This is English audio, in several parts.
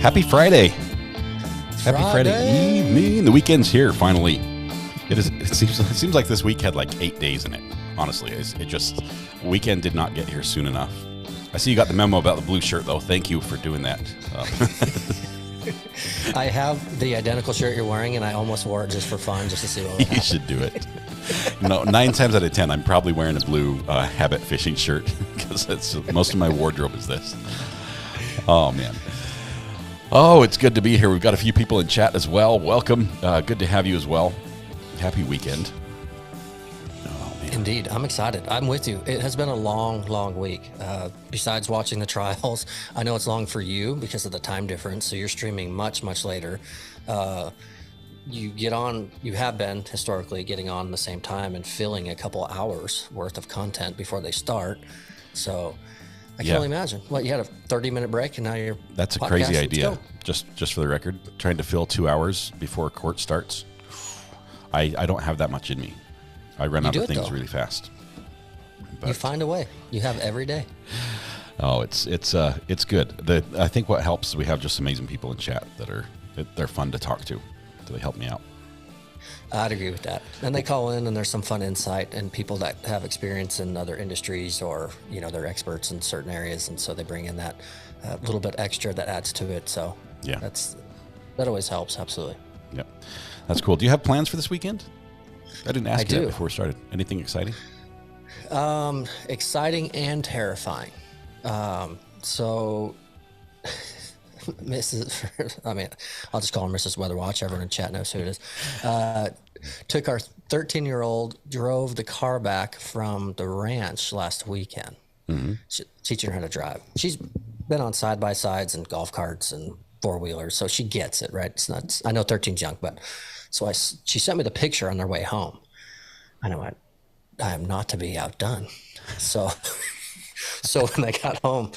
Happy Friday. Happy Friday evening. The weekend's here, finally. It seems like this week had like 8 days in it, honestly. Weekend did not get here soon enough. I see you got the memo about the blue shirt, though. Thank you for doing that. I have the identical shirt you're wearing, and I almost wore it just for fun, just to see what would happen. You should do it. 9 times out of 10, I'm probably wearing a blue Habit fishing shirt because most of my wardrobe is this. Oh, man. Oh, it's good to be here. We've got a few people in chat as well. Welcome. Good to have you as well. Happy weekend. Oh, man. Indeed. I'm excited. I'm with you. It has been a long, long week. Besides watching the trials, I know it's long for you because of the time difference, so you're streaming much, much later. You have been historically getting on the same time and filling a couple hours worth of content before they start. So I can only imagine. What, you had a 30-minute break and now you're That's a crazy idea. Just for the record, trying to fill 2 hours before court starts. I don't have that much in me. I run out of things really fast. But you find a way. You have every day. Oh, it's good. I think what helps is we have just amazing people in chat they're fun to talk to. So they help me out. I'd agree with that. And they call in and there's some fun insight and people that have experience in other industries or, they're experts in certain areas. And so they bring in that little bit extra that adds to it. So yeah, that always helps. Absolutely. Yep. That's cool. Do you have plans for this weekend? I didn't ask you that before we started. Anything exciting? Exciting and terrifying. So I'll just call her Mrs. Weather Watch. Everyone in chat knows who it is. Took our 13-year-old, drove the car back from the ranch last weekend, teaching her how to drive. She's been on side-by-sides and golf carts and four-wheelers, so she gets it, right? It's not. I know 13's young, but she sent me the picture on their way home. And I went, I am not to be outdone. So when I got home,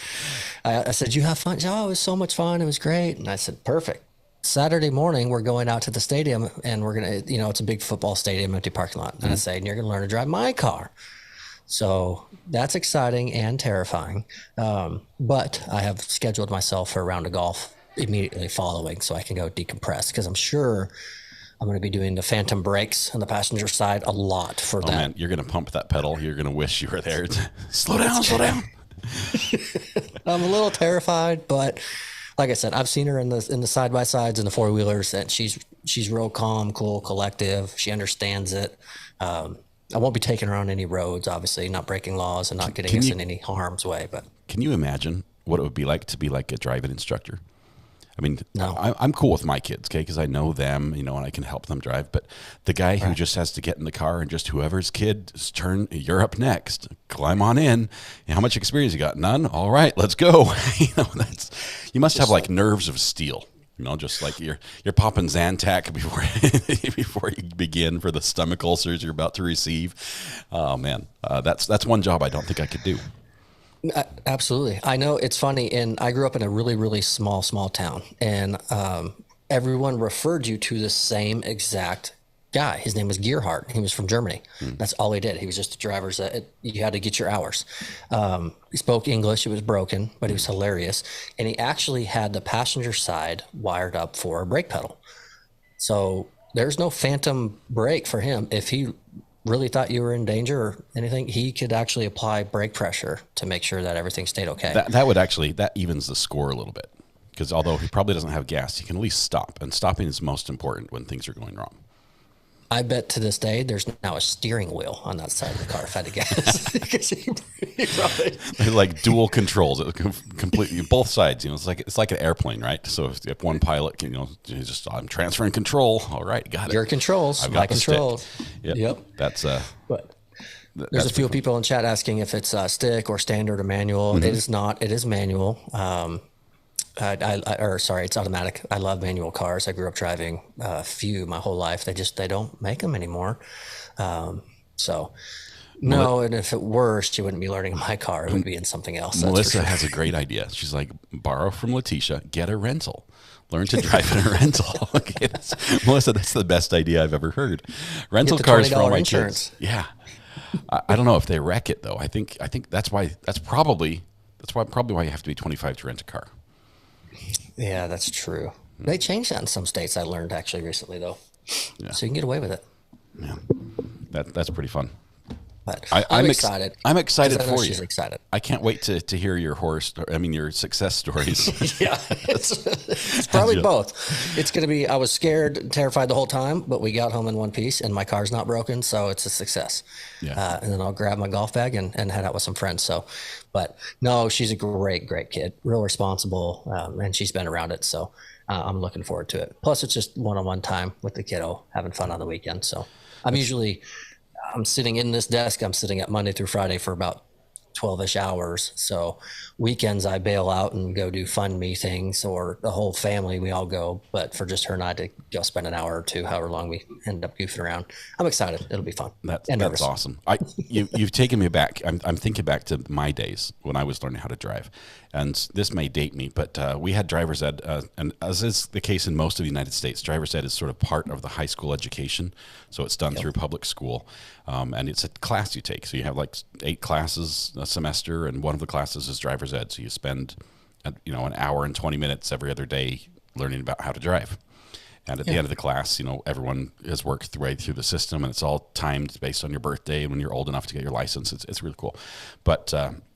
I said, you have fun? She said, oh, it was so much fun. It was great. And I said, perfect. Saturday morning, we're going out to the stadium and we're going to, it's a big football stadium, empty parking lot. And I say, and you're going to learn to drive my car. So that's exciting and terrifying. But I have scheduled myself for a round of golf immediately following so I can go decompress because I'm sure I'm going to be doing the phantom brakes on the passenger side a lot for that. Oh, man, you're going to pump that pedal. You're going to wish you were there. Slow down. I'm a little terrified, but like I said, I've seen her in the side-by-sides and the four-wheelers, and she's real calm, cool, collective. She understands it. I won't be taking her on any roads, obviously, not breaking laws and not getting us in any harm's way. But can you imagine what it would be like to be like a driving instructor? I mean, no. I'm cool with my kids, okay, because I know them, and I can help them drive. But the guy who just has to get in the car and just whoever's kid's turn, you're up next. Climb on in. How much experience you got? None? All right, let's go. You must have like nerves of steel. Just like you're popping Zantac before you begin for the stomach ulcers you're about to receive. Oh man, that's one job I don't think I could do. Absolutely. I know it's funny. And I grew up in a really, really small town. And everyone referred you to the same exact guy. His name was Gearhart. He was from Germany. That's all he did. He was just a driver. You had to get your hours. He spoke English. It was broken, but he was hilarious. And he actually had the passenger side wired up for a brake pedal. So there's no phantom brake for him. If he really thought you were in danger or anything, he could actually apply brake pressure to make sure that everything stayed okay. That evens the score a little bit, because although he probably doesn't have gas, he can at least stop, and stopping is most important when things are going wrong. I bet to this day there's now a steering wheel on that side of the car if I had to guess. Because he probably... They're like dual controls, completely both sides. It's like an airplane, right? So if one pilot can, I'm transferring control. All right, got it. Your controls, my controls. Yep. That's But there's a few people in chat asking if it's stick or standard or manual. It is not. It is manual. It's automatic. I love manual cars. I grew up driving a few my whole life. They don't make them anymore. And if it were, she wouldn't be learning in my car. It would be in something else. Melissa has a great idea. She's like, borrow from Letitia, get a rental. Learn to drive in a rental. Okay, Melissa, that's the best idea I've ever heard. Rental cars for all my insurance. Kids. Yeah. I don't know if they wreck it though. I think that's probably why you have to be 25 to rent a car. Yeah, that's true. They changed that in some states. I learned actually recently though, Yeah. so you can get away with it. Yeah. That's pretty fun. But I'm excited. I'm 'cause excited I know for you. she's excited. I can't wait to hear your your success stories. Yeah, it's probably both. It's going to be, I was scared, and terrified the whole time, but we got home in one piece and my car's not broken. So it's a success. Yeah. And then I'll grab my golf bag and head out with some friends. So, but no, she's a great kid, real responsible. And she's been around it. So I'm looking forward to it. Plus it's just one-on-one time with the kiddo, having fun on the weekend. So I'm sitting in this desk. I'm sitting at Monday through Friday for about 12-ish hours. So weekends I bail out and go do fund me things, or the whole family, we all go, but for just her and I to go spend an hour or two, however long we end up goofing around. I'm excited. It'll be fun. That's awesome. You've taken me back. I'm thinking back to my days when I was learning how to drive, and this may date me, but we had driver's ed, and as is the case in most of the United States, driver's ed is sort of part of the high school education. So it's done through public school, and it's a class you take. So you have like 8 classes a semester, and one of the classes is driver's ed. So you spend, an hour and 20 minutes every other day learning about how to drive. And at the end of the class, everyone has worked their way through the system, and it's all timed based on your birthday and when you're old enough to get your license. It's really cool. But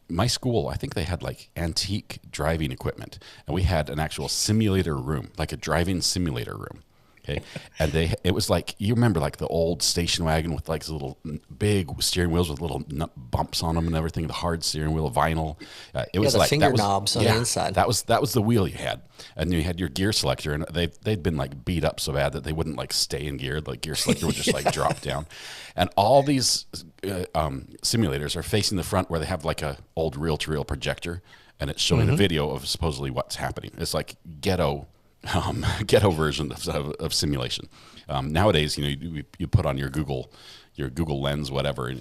my school, I think they had like antique driving equipment, and we had an actual simulator room, like a driving simulator room. Okay. And it was like, you remember like the old station wagon with like little big steering wheels with little bumps on them and everything, the hard steering wheel, vinyl. It was the like finger knobs on the inside. That was the wheel you had. And you had your gear selector, and they'd been like beat up so bad that they wouldn't like stay in gear. The gear selector would just like drop down. And all these simulators are facing the front where they have like a old reel-to-reel projector, and it's showing a video of supposedly what's happening. It's like ghetto version of simulation. Nowadays, you put on your Google Lens, whatever.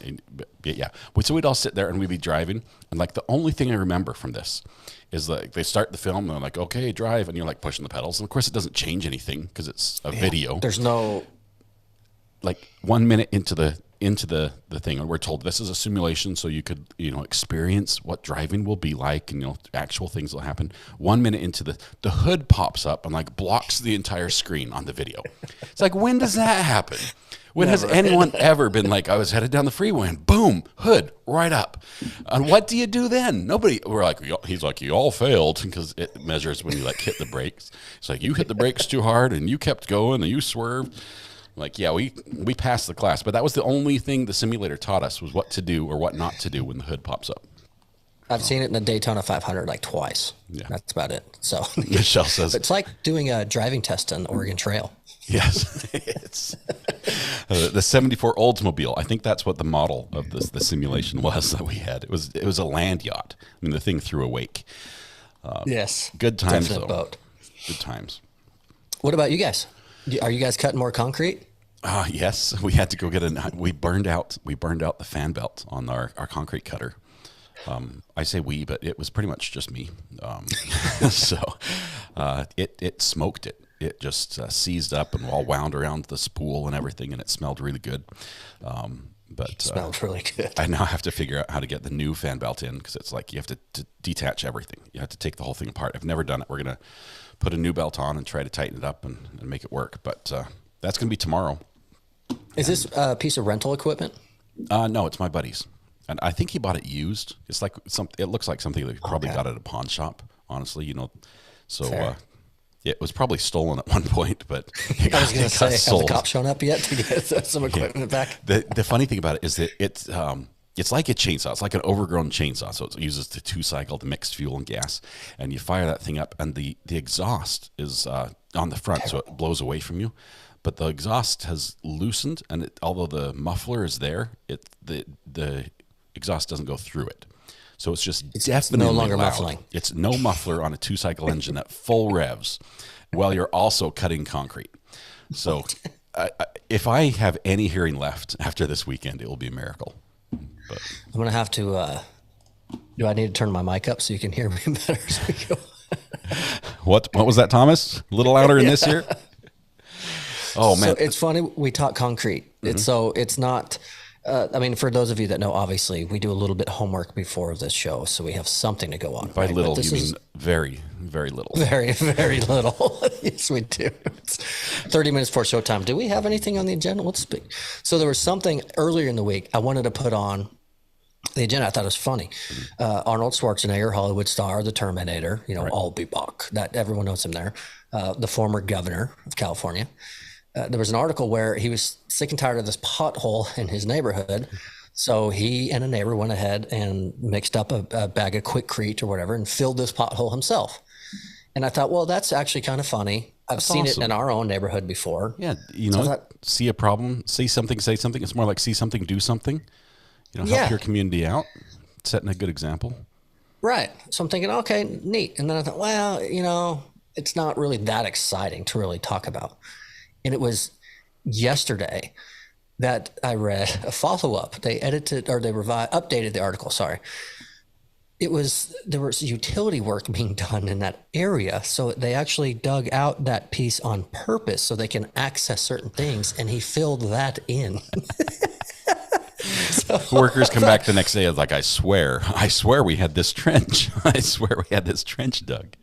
So we'd all sit there and we'd be driving, and like the only thing I remember from this is like they start the film and they're like, okay, drive, and you're like pushing the pedals, and of course it doesn't change anything because it's a video. There's no, like 1 minute into the thing, and we're told this is a simulation, so you could experience what driving will be like, and actual things will happen. 1 minute into the hood pops up and like blocks the entire screen on the video. It's like, when does that happen? When has anyone ever been like, I was headed down the freeway and boom, hood right up? And what do you do then? Nobody. We're like, he's like, you all failed, because it measures when you like hit the brakes. It's like, you hit the brakes too hard and you kept going and you swerved. Like, yeah, we passed the class, but that was the only thing the simulator taught us, was what to do or what not to do when the hood pops up. I've seen it in the Daytona 500 like twice. Yeah. That's about it. So Michelle says it's like doing a driving test on the Oregon Trail. Yes, it's the '74 Oldsmobile. I think that's what the model of the simulation was that we had. It was a land yacht. I mean, the thing threw a wake. Yes, good times though. Boat. Good times. What about you guys? Are you guys cutting more concrete? Yes, we had to go get we burned out the fan belt on our concrete cutter. I say we, but it was pretty much just me. So it smoked it. It just seized up and all wound around the spool and everything, and it smelled really good. But it smelled really good. I now have to figure out how to get the new fan belt in, because it's like you have to detach everything. You have to take the whole thing apart. I've never done it. We're going to put a new belt on and try to tighten it up and make it work. But that's going to be tomorrow. Is this a piece of rental equipment? No, it's my buddy's. And I think he bought it used. It's like it looks like something that he probably got at a pawn shop, honestly, So it was probably stolen at one point, but I was going to say, has the cops shown up yet to get some equipment back? The funny thing about it is that it's like a chainsaw. It's like an overgrown chainsaw. So it uses the 2-cycle, the mixed fuel and gas, and you fire that thing up, and the exhaust is on the front, so it blows away from you. But the exhaust has loosened, and although the muffler is there, the exhaust doesn't go through it. So it's definitely no longer loud. muffling. It's no muffler on a 2-cycle engine at full revs, while you're also cutting concrete. So if I have any hearing left after this weekend, it will be a miracle. But I'm going to have to, do I need to turn my mic up so you can hear me better as we go? What was that, Thomas? A little louder in this here? Oh, man. So it's funny. We talk concrete. Mm-hmm. It's not I mean, for those of you that know, obviously, we do a little bit homework before this show, so we have something to go on. By right? But little, this you is mean very, very little. very, very little. Yes, we do. It's 30 minutes before showtime. Do we have anything on the agenda? Let's speak. So there was something earlier in the week I wanted to put on the agenda. I thought it was funny. Arnold Schwarzenegger, Hollywood star, the Terminator, I'll be back. That everyone knows him there. The former governor of California. There was an article where he was sick and tired of this pothole in his neighborhood. So he and a neighbor went ahead and mixed up a bag of Quickcrete or whatever and filled this pothole himself. And I thought, well, that's actually kind of funny. I've seen it in our own neighborhood before. Yeah, see a problem, see something, say something. It's more like see something, do something. Help your community out. Setting a good example. Right. So I'm thinking, okay, neat. And then I thought, well, it's not really that exciting to really talk about. And it was yesterday that I read a follow-up. They updated the article. Sorry. There was utility work being done in that area. So they actually dug out that piece on purpose so they can access certain things. And he filled that in. So, workers come back the next day. Like, I swear we had this trench. I swear we had this trench dug.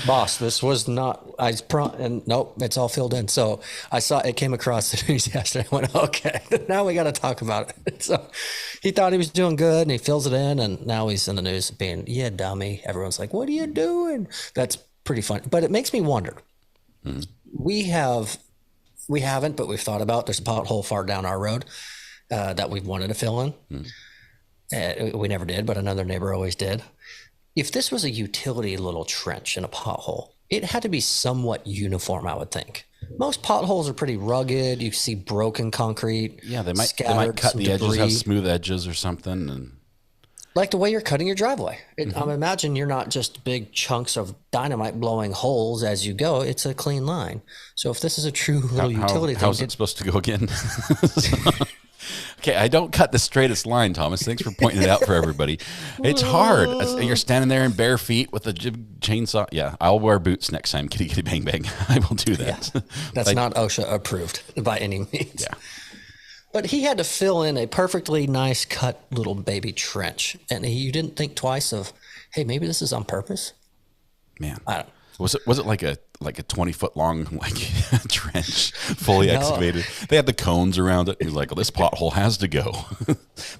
Boss, this was not, and nope, it's all filled in. So I saw it came across the news yesterday. I went, okay, now we got to talk about it. So he thought he was doing good and he fills it in. And now he's in the news being, yeah, dummy. Everyone's like, what are you doing? That's pretty funny. But it makes me wonder. Mm-hmm. We haven't, but we've thought about, there's a pothole far down our road that we've wanted to fill in. Mm-hmm. We never did, but another neighbor always did. If this was a utility little trench in a pothole, it had to be somewhat uniform, I would think. Most potholes are pretty rugged. You see broken concrete. Yeah, they might cut the edges, have smooth edges or something. And like the way you're cutting your driveway. I imagine you're not just big chunks of dynamite blowing holes as you go. It's a clean line. So if this is a true little utility thing. How's it supposed to go again? Okay, I don't cut the straightest line, Thomas. Thanks for pointing it out for everybody. It's hard. You're standing there in bare feet with a chainsaw. Yeah, I'll wear boots next time. Kitty, kitty, bang, bang. I will do that. Yeah, that's not OSHA approved by any means. Yeah. But he had to fill in a perfectly nice cut little baby trench. And you didn't think twice of, hey, maybe this is on purpose? Man. I don't know. Was it like a 20-foot long trench, fully excavated? They had the cones around it. He was like, well, this pothole has to go.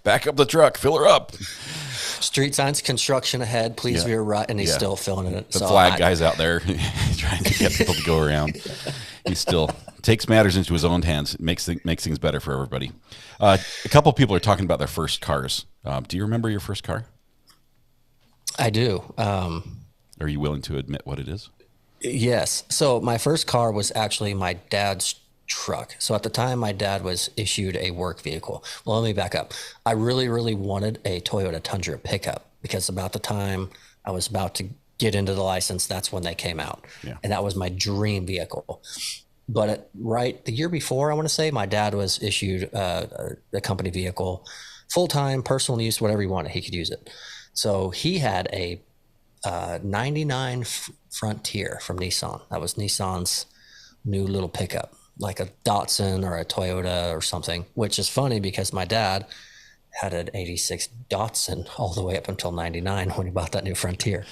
Back up the truck, fill her up. Street signs, construction ahead, please veer right, and he's still filling it. The flag guy's out there trying to get people to go around. He still takes matters into his own hands. It makes things better for everybody. A couple people are talking about their first cars. Do you remember your first car? I do. Are you willing to admit what it is? Yes. So my first car was actually my dad's truck. So at the time, my dad was issued a work vehicle. Well, let me back up. I really, really wanted a Toyota Tundra pickup because about the time I was about to get into the license, that's when they came out. Yeah. And that was my dream vehicle. But the year before, I want to say, my dad was issued a company vehicle, full-time, personal use, whatever he wanted, he could use it. So he had a 99 Frontier from Nissan. That was Nissan's new little pickup, like a Datsun or a Toyota or something, which is funny because my dad had an 86 Datsun all the way up until 99 when he bought that new Frontier.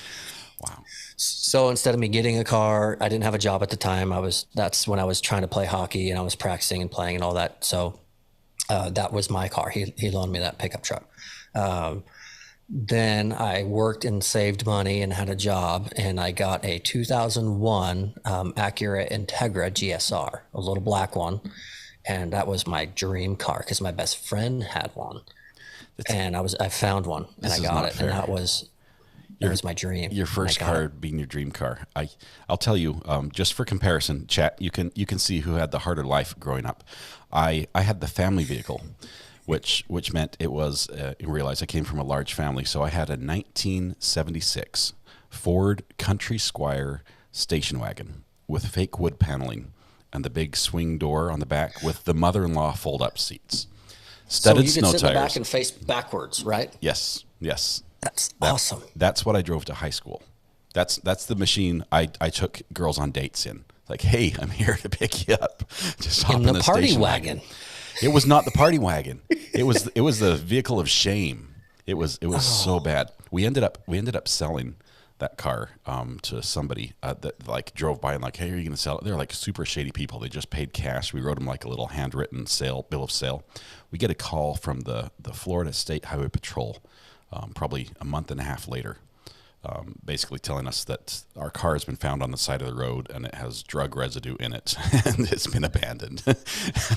Wow. So instead of me getting a car, I didn't have a job at the time. That's when I was trying to play hockey and I was practicing and playing and all that. So that was my car. He loaned me that pickup truck. Then I worked and saved money and had a job, and I got a 2001 Acura Integra GSR, a little black one, and that was my dream car because my best friend had one, and I found one and I got it, fair. And that was my dream. Your first car being your dream car. I'll tell you, just for comparison, chat, you can see who had the harder life growing up. I had the family vehicle. Which meant it was, you realize I came from a large family, so I had a 1976 Ford Country Squire station wagon with fake wood paneling and the big swing door on the back with the mother-in-law fold-up seats. Studded so you could sit snow tires. In the back and face backwards, right? Yes. That's awesome. That's what I drove to high school. That's the machine I took girls on dates in. Like, hey, I'm here to pick you up. Just hop in the party wagon. It was not the party wagon. It was the vehicle of shame. It was so bad. We ended up selling that car to somebody that like drove by and like, hey, are you going to sell it? They're like super shady people. They just paid cash. We wrote them like a little handwritten bill of sale. We get a call from the Florida State Highway Patrol probably a month and a half later, basically telling us that our car has been found on the side of the road and it has drug residue in it and it's been abandoned.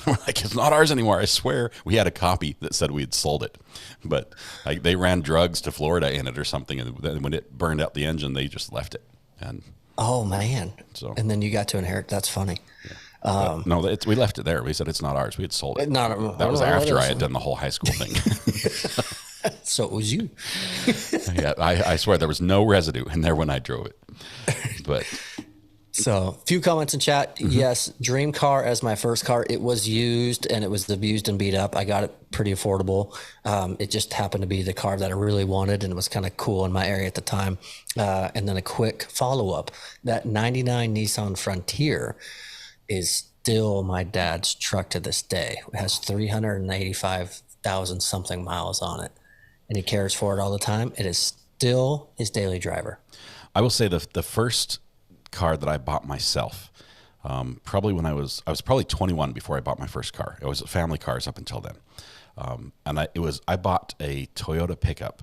We're like, it's not ours anymore. I swear we had a copy that said we had sold it, but they ran drugs to Florida in it or something. And then when it burned out the engine, they just left it. And oh man. So, and then you got to inherit. That's funny. Yeah. No, we left it there. We said it's not ours. We had sold it. That was after I had done the whole high school thing. So it was you. Yeah, I swear there was no residue in there when I drove it. But so, few comments in chat. Mm-hmm. Yes, dream car as my first car. It was used and it was abused and beat up. I got it pretty affordable. It just happened to be the car that I really wanted and it was kind of cool in my area at the time. And then a quick follow up. That 99 Nissan Frontier is still my dad's truck to this day. It has 385,000 something miles on it. And he cares for it all the time. It is still his daily driver. I will say the first car that I bought myself, probably when I was probably 21 before I bought my first car. It was family cars up until then. And I bought a Toyota pickup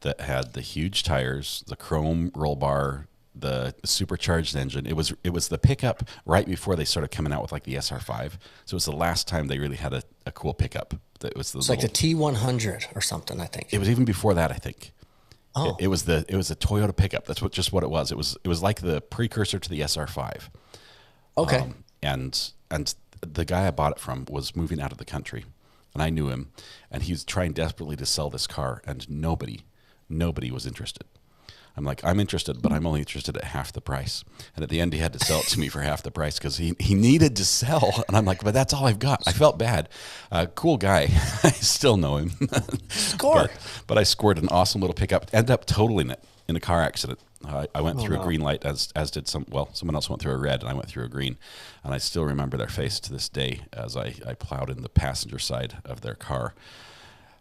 that had the huge tires, the chrome roll bar, the supercharged engine. It was the pickup right before they started coming out with like the SR5. So it was the last time they really had a cool pickup. It's like the T100 or something, I think. It was even before that, I think. Oh, it was a Toyota pickup. That's what it was. It was like the precursor to the SR5. Okay. And the guy I bought it from was moving out of the country, and I knew him, and he was trying desperately to sell this car, and nobody was interested. I'm like, I'm interested, but I'm only interested at half the price. And at the end, he had to sell it to me for half the price because he needed to sell. And I'm like, but that's all I've got. I felt bad. Cool guy. I still know him. Score. But I scored an awesome little pickup. Ended up totaling it in a car accident. I went through a green light as did someone else went through a red and I went through a green. And I still remember their face to this day as I plowed in the passenger side of their car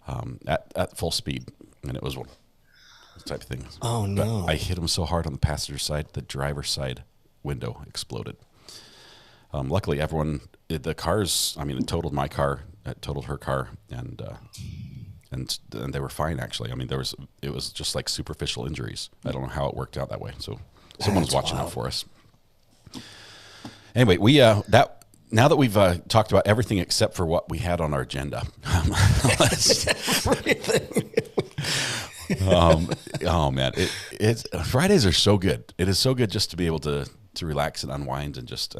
at full speed. And it was one type of thing. Oh no! But I hit him so hard on the passenger side, the driver's side window exploded. Luckily, the cars. I mean, it totaled my car, it totaled her car, and they were fine actually. I mean, it was just like superficial injuries. I don't know how it worked out that way. So someone was watching out for us. Anyway, we now that we've talked about everything except for what we had on our agenda. Oh man, it's Fridays are so good. It is so good just to be able to relax and unwind and just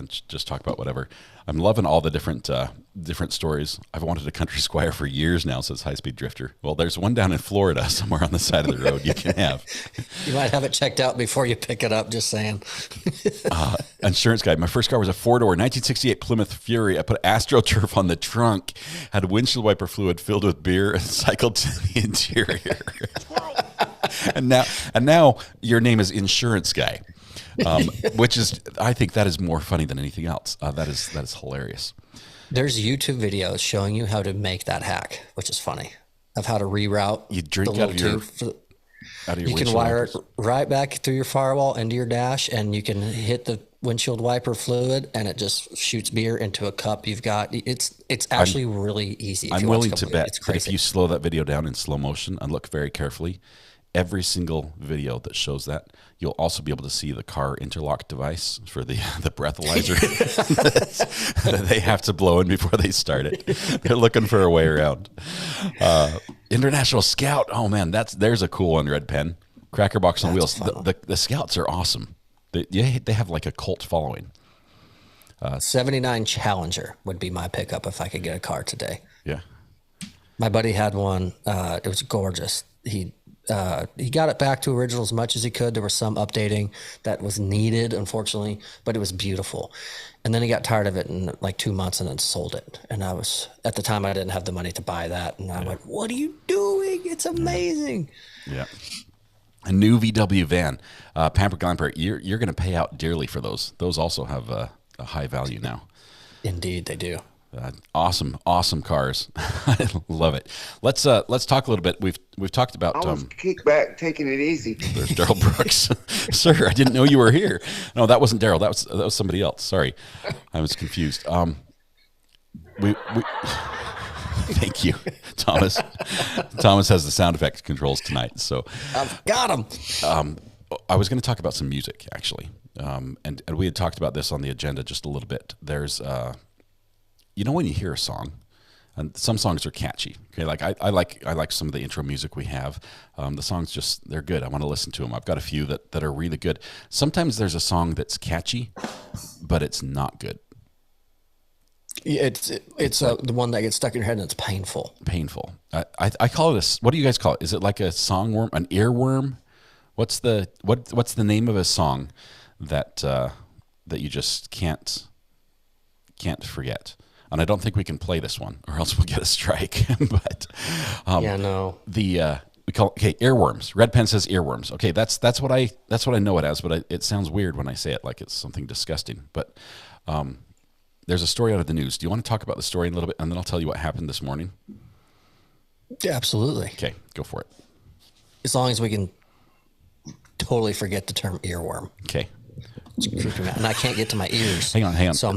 talk about whatever. I'm loving all the different stories. I've wanted a country squire for years now, says High Speed Drifter. Well, there's one down in Florida somewhere on the side of the road you can have. You might have it checked out before you pick it up, just saying. Insurance guy. My first car was a 4-door 1968 Plymouth Fury. I put AstroTurf on the trunk, had windshield wiper fluid filled with beer, and cycled to the interior. and now your name is Insurance Guy. Which is, I think that is more funny than anything else. That is hilarious. There's YouTube videos showing you how to make that hack, which is funny, of how to reroute. You drink out of your you can wire it right back through your firewall into your dash, and you can hit the windshield wiper fluid, and it just shoots beer into a cup you've got. It's actually really easy. I'm willing to bet that if you slow that video down in slow motion and look very carefully, every single video that shows that, you'll also be able to see the car interlock device for the breathalyzer that they have to blow in before they start it. They're looking for a way around. International Scout. Oh man, there's a cool one. Red Pen, Cracker Box on wheels. The Scouts are awesome. They have like a cult following. 79 Challenger would be my pickup if I could get a car today. Yeah, my buddy had one. It was gorgeous. He got it back to original as much as he could. There was some updating that was needed, unfortunately, but it was beautiful. And then he got tired of it in like 2 months and then sold it. And at the time, I didn't have the money to buy that. And I'm like, what are you doing? It's amazing. Yeah. A new VW van, Pamper Glamper. You're going to pay out dearly for those. Those also have a high value now. Indeed, they do. Awesome cars. I love it. Let's talk a little bit. We've talked about. I was kicked back, taking it easy. There's Daryl Brooks, sir. I didn't know you were here. No, that wasn't Daryl. That was somebody else. Sorry, I was confused. We thank you, Thomas. Thomas has the sound effect controls tonight, so I've got him. I was going to talk about some music actually, and we had talked about this on the agenda just a little bit. There's when you hear a song, and some songs are catchy. Okay, like I like some of the intro music we have. The songs they're good. I want to listen to them. I've got a few that are really good. Sometimes there's a song that's catchy, but it's not good. Yeah, it's the one that gets stuck in your head and it's painful. Painful. I call it what do you guys call it? Is it like a song worm, an earworm? What's the name of a song that you just can't forget? And I don't think we can play this one, or else we'll get a strike. But yeah, no. We call earworms. Red Pen says earworms. Okay, that's what I know it as, but it sounds weird when I say it, like it's something disgusting. But there's a story out of the news. Do you want to talk about the story a little bit, and then I'll tell you what happened this morning? Yeah, absolutely. Okay, go for it. As long as we can totally forget the term earworm. Okay. It's creeping out, and I can't get to my ears. Hang on. So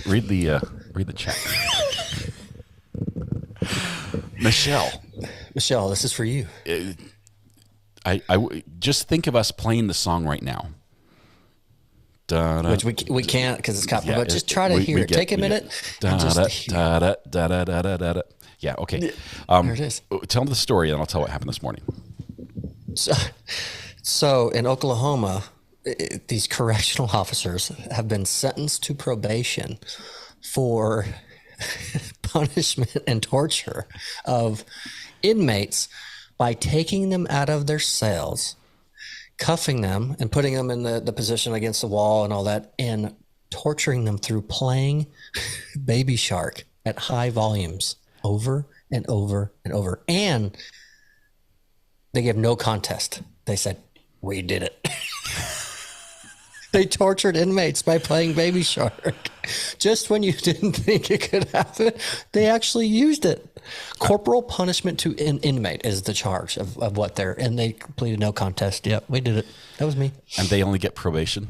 read the chat. Michelle, this is for you. I just think of us playing the song right now. Which we can't because it's copyright. But just try to hear it. Take a minute. Yeah. Okay. There it is. Tell them the story, and I'll tell what happened this morning. So in Oklahoma, these correctional officers have been sentenced to probation for punishment and torture of inmates by taking them out of their cells, cuffing them and putting them in the position against the wall and all that, and torturing them through playing Baby Shark at high volumes over and over and over. And they gave no contest. They said, "We did it." They tortured inmates by playing Baby Shark. Just when you didn't think it could happen, they actually used it. Corporal punishment to an inmate is the charge of what and they completed no contest. Yep, we did it. That was me. And they only get probation?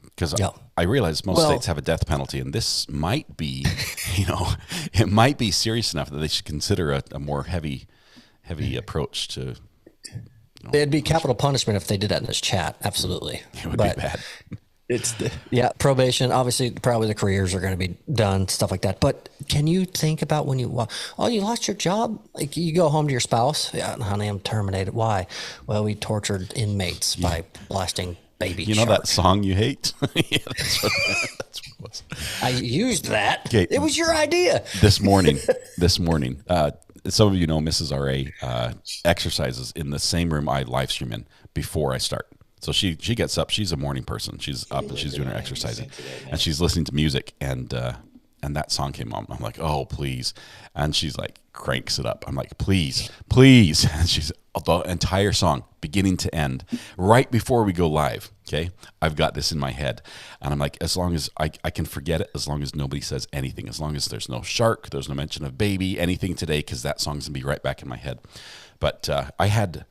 Because I realize most states have a death penalty, and this might be, it might be serious enough that they should consider a more heavy approach to. It'd be capital punishment if they did that in this chat. Absolutely. It would be bad. It's probation. Obviously, probably the careers are going to be done, stuff like that. But can you think about when you lost your job? Like you go home to your spouse. Yeah, honey, I'm terminated. Why? Well, we tortured inmates by blasting Baby Shark. You know that song you hate? Yeah, that's what it was. I used that. Okay. It was your idea. This morning, some of you know Mrs. RA exercises in the same room I live stream in before I start. So she gets up. She's a morning person. She's up and she's doing her exercising, and she's listening to music. And that song came on. I'm like, oh please, and she's like cranks it up. I'm like, please. And she's the entire song, beginning to end, right before we go live. Okay, I've got this in my head, and I'm like, as long as I can forget it, as long as nobody says anything, as long as there's no shark, there's no mention of baby, anything today, because that song's gonna be right back in my head. But I had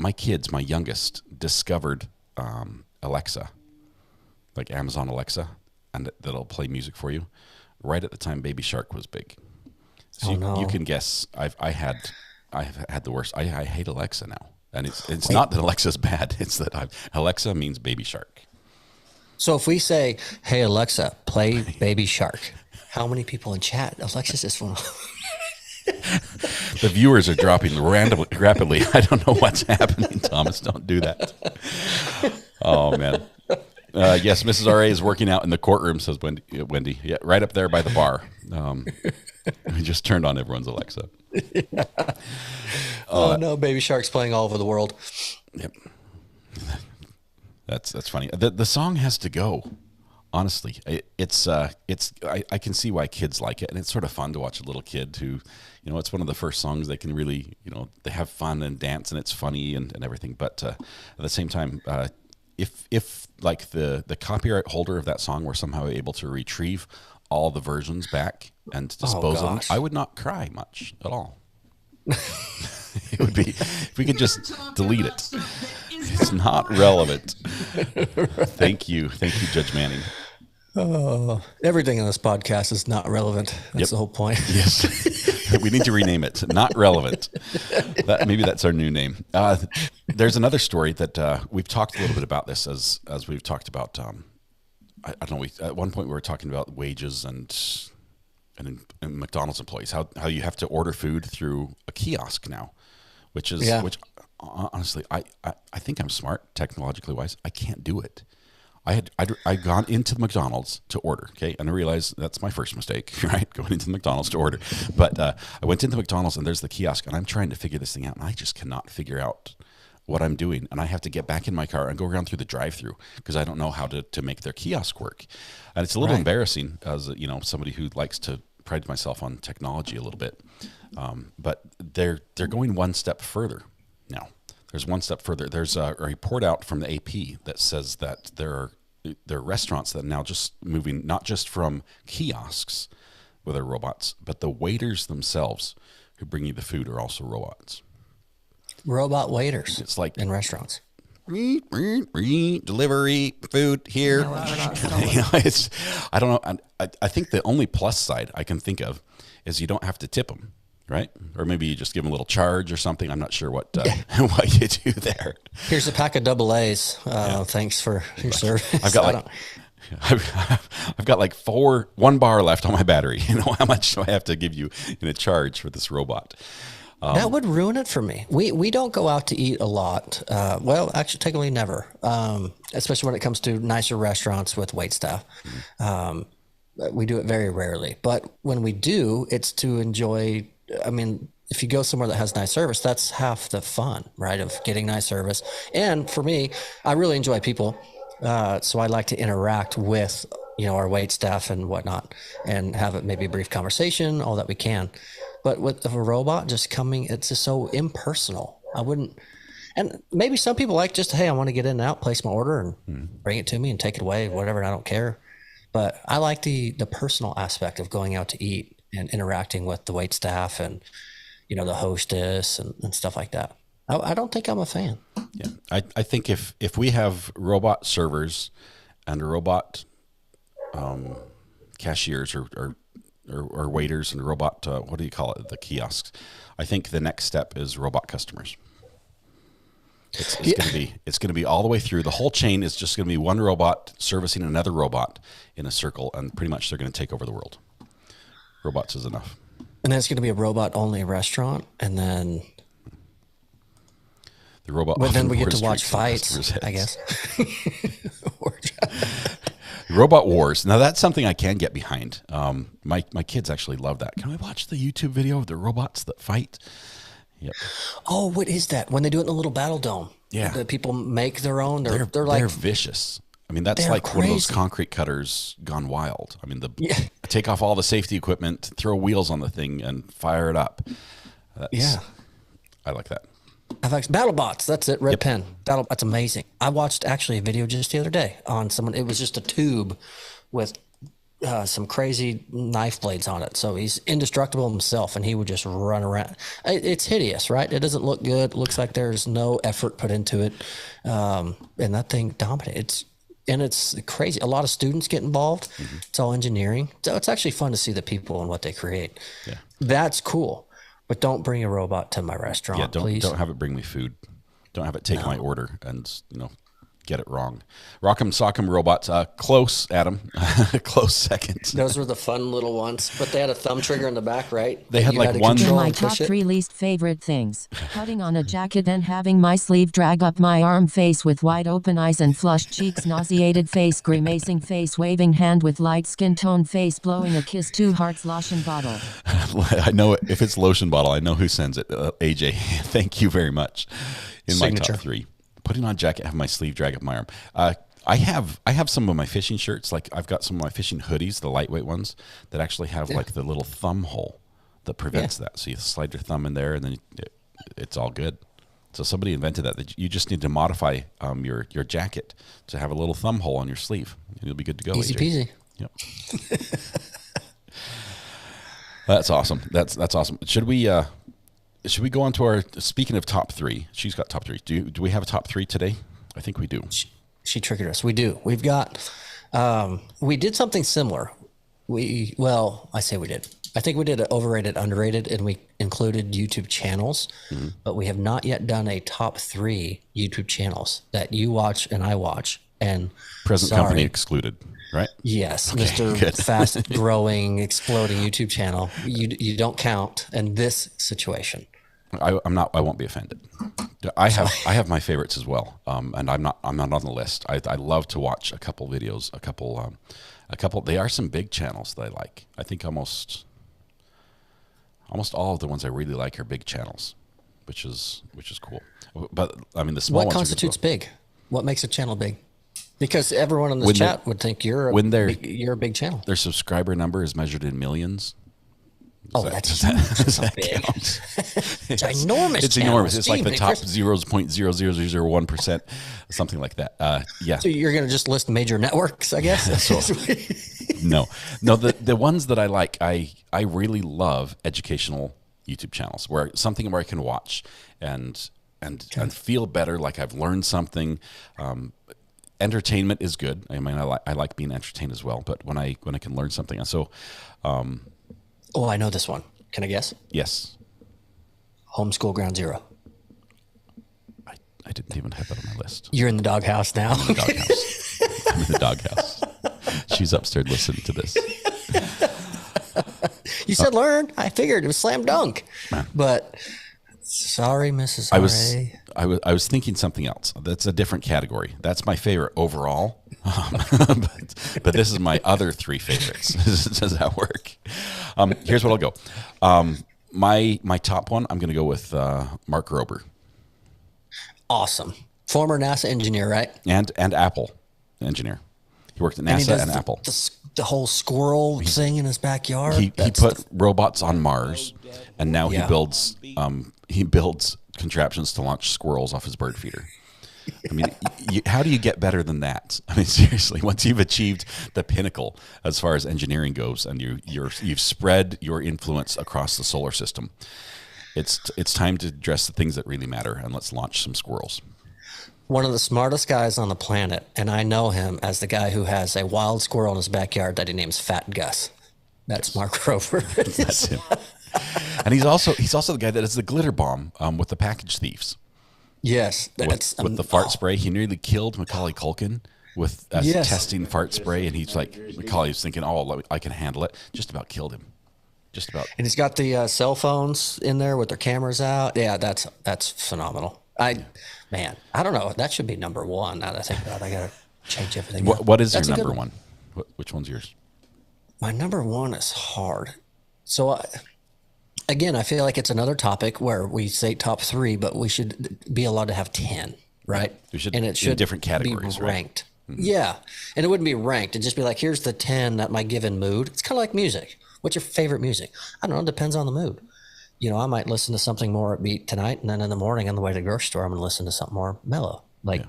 my kids, my youngest, discovered Alexa, like Amazon Alexa, and that'll play music for you. Right at the time Baby Shark was big. So you can guess I've had the worst. I hate Alexa now. And it's not that Alexa's bad. It's that Alexa means Baby Shark. So if we say, "Hey Alexa, play Baby Shark," how many people in chat? Alexa's just one. The viewers are dropping rapidly. I don't know what's happening, Thomas. Don't do that. Oh, man. Yes, Mrs. RA is working out in the courtroom, says Wendy. Yeah, right up there by the bar. We just turned on everyone's Alexa. Yeah. Oh, no, Baby Shark's playing all over the world. Yep. That's funny. The song has to go. Honestly, I can see why kids like it, and it's sort of fun to watch a little kid who, it's one of the first songs they can really, they have fun and dance, and it's funny and everything. But at the same time, if like the copyright holder of that song were somehow able to retrieve all the versions back and dispose of them, I would not cry much at all. It would be, if we could just delete it. It's not relevant. Thank you, Judge Manning. Everything on this podcast is not relevant. That's the whole point. Yes. We need to rename it. Not relevant. Maybe that's our new name. There's another story that we've talked a little bit about this as we've talked about. I don't know. At one point we were talking about wages and McDonald's employees, how you have to order food through a kiosk now, which honestly, I think I'm smart technologically wise. I can't do it. I'd gone into the McDonald's to order, okay, and I realized that's my first mistake, right? Going into the McDonald's to order. But I went into McDonald's and there's the kiosk, and I'm trying to figure this thing out, and I just cannot figure out what I'm doing, and I have to get back in my car and go around through the drive-through because I don't know how to make their kiosk work, and it's a little embarrassing as somebody who likes to pride myself on technology a little bit, but they're going one step further now. There's one step further. There's a report out from the AP that says that there are restaurants that are now just moving not just from kiosks with their robots, but the waiters themselves who bring you the food are also robots. Robot waiters. It's like in restaurants. Delivery food here. I don't know. I think the only plus side I can think of is you don't have to tip them, right? Or maybe you just give them a little charge or something. I'm not sure what what you do there. Here's a pack of AA. Thanks for your service. I've got like 1 bar left on my battery. How much do I have to give you in a charge for this robot? That would ruin it for me. We don't go out to eat a lot. Well, actually, technically never, especially when it comes to nicer restaurants with wait staff. We do it very rarely. But when we do, it's to enjoy. I mean, if you go somewhere that has nice service, that's half the fun, right, of getting nice service. And for me, I really enjoy people. So I like to interact with, our wait staff and whatnot and have maybe a brief conversation, all that we can. But with a robot just coming, it's just so impersonal. I wouldn't, and maybe some people like just, hey, I want to get in and out, place my order and bring it to me and take it away, whatever, and I don't care. But I like the personal aspect of going out to eat and interacting with the wait staff and, the hostess and stuff like that. I don't think I'm a fan. Yeah, I think if we have robot servers and robot cashiers or waiters and robot, what do you call it? The kiosks. I think the next step is robot customers. It's going to be all the way through. The whole chain is just going to be one robot servicing another robot in a circle, and pretty much they're going to take over the world. Robots is enough. And then it's going to be a robot-only restaurant, and then the robot. But then we get to watch fights, I guess. Robot Wars. Now that's something I can get behind. My kids actually love that. Can we watch the YouTube video of the robots that fight? Yep. Oh, what is that? When they do it in a little battle dome. Yeah. The people make their own. They're vicious. I mean, that's like crazy. One of those concrete cutters gone wild. I mean, take off all the safety equipment, throw wheels on the thing, and fire it up. I like that. BattleBots, that's it. Red pen. That's amazing. I watched actually a video just the other day on someone. It was just a tube with some crazy knife blades on it. So he's indestructible himself, and he would just run around. It's hideous, right? It doesn't look good. It looks like there's no effort put into it, and that thing dominates. And it's crazy. A lot of students get involved. Mm-hmm. It's all engineering. So it's actually fun to see the people and what they create. Yeah, that's cool. But don't bring a robot to my restaurant, please. Don't have it bring me food. Don't have it take my order and, get it wrong. Rock'em Sock'em robots. Close, Adam. Close second. Those were the fun little ones. But they had a thumb trigger in the back, right? They had like one. My top 3 least favorite things. Putting on a jacket and having my sleeve drag up my arm, face with wide open eyes and flushed cheeks, nauseated face, grimacing face, waving hand with light skin tone face, blowing a kiss, 2 hearts lotion bottle. I know it. If it's lotion bottle, I know who sends it. AJ, thank you very much. In Signature. My top 3. Putting on a jacket, have my sleeve drag up my arm. I have some of my fishing shirts. Like I've got some of my fishing hoodies, the lightweight ones, that actually have like the little thumb hole that prevents that. So you slide your thumb in there, and then it's all good. So somebody invented that. You just need to modify your jacket to have a little thumb hole on your sleeve, and you'll be good to go. Easy peasy. Yep. That's awesome. That's awesome. Should we go on to our, speaking of top three, she's got top three. Do we have a top three today? I think we do. She triggered us. We do. We've got, we did something similar. I say we did. I think we did an overrated, underrated, and we included YouTube channels, but we have not yet done a top 3 YouTube channels that you watch and I watch. And present company excluded, right? Yes, okay, Mr. Good. Fast growing, exploding YouTube channel. You don't count in this situation. I won't be offended. I have my favorites as well, and I'm not on the list. I love to watch a couple videos, a couple. They are some big channels that I like. I think almost all of the ones I really like are big channels, which is cool. But I mean, the small ones. What constitutes big? What makes a channel big? Because everyone in this chat would think you're a big channel. Their subscriber number is measured in millions. That's huge. That's big. It's enormous. It's enormous. It's like the top 0.00001%, something like that. Yeah. So you're going to just list major networks, I guess? No. The ones that I like, I really love educational YouTube channels where I can watch and feel better, like I've learned something. Entertainment is good. I mean, I like being entertained as well. But when I can learn something, so. I know this one. Can I guess? Yes. Homeschool Ground Zero. I didn't even have that on my list. You're in the doghouse now. I'm in the doghouse. I'm in the doghouse. She's upstairs listening to this. You said learn. I figured it was slam dunk. But sorry, Mrs. I was thinking something else. That's a different category. That's my favorite overall. But this is my other 3 favorites. Does that work? Here's what I'll go. My top one, I'm going to go with Mark Grober. Awesome. Former NASA engineer, right? And Apple engineer. He worked at NASA and Apple. The whole squirrel thing in his backyard. He put robots on Mars, and now he builds contraptions to launch squirrels off his bird feeder. I mean, how do you get better than that? I mean, seriously, once you've achieved the pinnacle as far as engineering goes, and you've spread your influence across the solar system, it's time to address the things that really matter, and let's launch some squirrels. One of the smartest guys on the planet, and I know him as the guy who has a wild squirrel in his backyard that he names Fat Gus. That's Mark Grover. That's him. And he's also the guy that is the glitter bomb with the package thieves. Yes, with the fart spray. He nearly killed Macaulay Culkin with testing fart spray, and he's like, Macaulay's thinking, I can handle it. Just about killed him. Just about. And he's got the cell phones in there with their cameras out. Yeah, that's phenomenal. I don't know. That should be number 1. Now that I think about it, I got to change everything. What is your number 1? Which one's yours? My number 1 is hard. So again, I feel like it's another topic where we say top 3, but we should be allowed to have 10, right? We should, and it should in different categories, be ranked. Right? Mm-hmm. Yeah, and it wouldn't be ranked. It'd just be like, here's the 10 at my given mood. It's kind of like music. What's your favorite music? I don't know. It depends on the mood. I might listen to something more upbeat tonight, and then in the morning on the way to the grocery store, I'm going to listen to something more mellow. Yeah.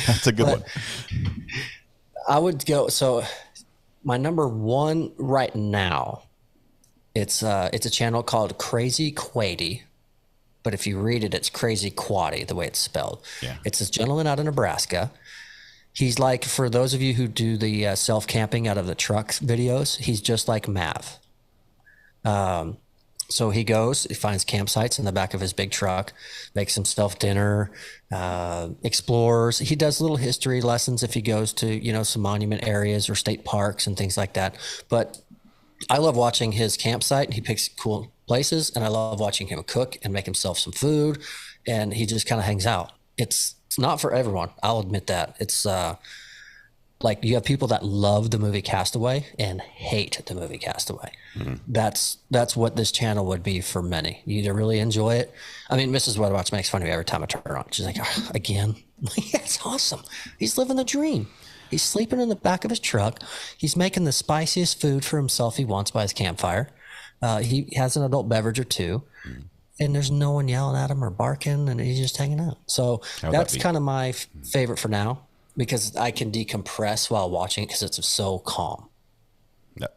That's a good one. I would go. So my number 1 right now, it's a channel called Crazy Quady, but if you read it, it's Crazy Quaddy, the way it's spelled. Yeah. It's this gentleman out of Nebraska. He's like, for those of you who do the self-camping out of the truck videos, he's just like Mav. So he finds campsites in the back of his big truck, makes himself dinner, explores. He does little history lessons if he goes to, some monument areas or state parks and things like that. But I love watching his campsite. He picks cool places, and I love watching him cook and make himself some food, and he just kind of hangs out. It's not for everyone. I'll admit that. It's like you have people that love the movie Castaway and hate the movie Castaway. Mm-hmm. That's what this channel would be for many. You either really enjoy it. I mean, Mrs. Weatherwatch makes fun of me every time I turn on. She's like, again? Yeah, it's awesome. He's living the dream. He's sleeping in the back of his truck. He's making the spiciest food for himself he wants by his campfire. He has an adult beverage or 2. Mm-hmm. And there's no one yelling at him or barking, and he's just hanging out. So that's kind of my favorite for now. because I can decompress while watching it because it's so calm.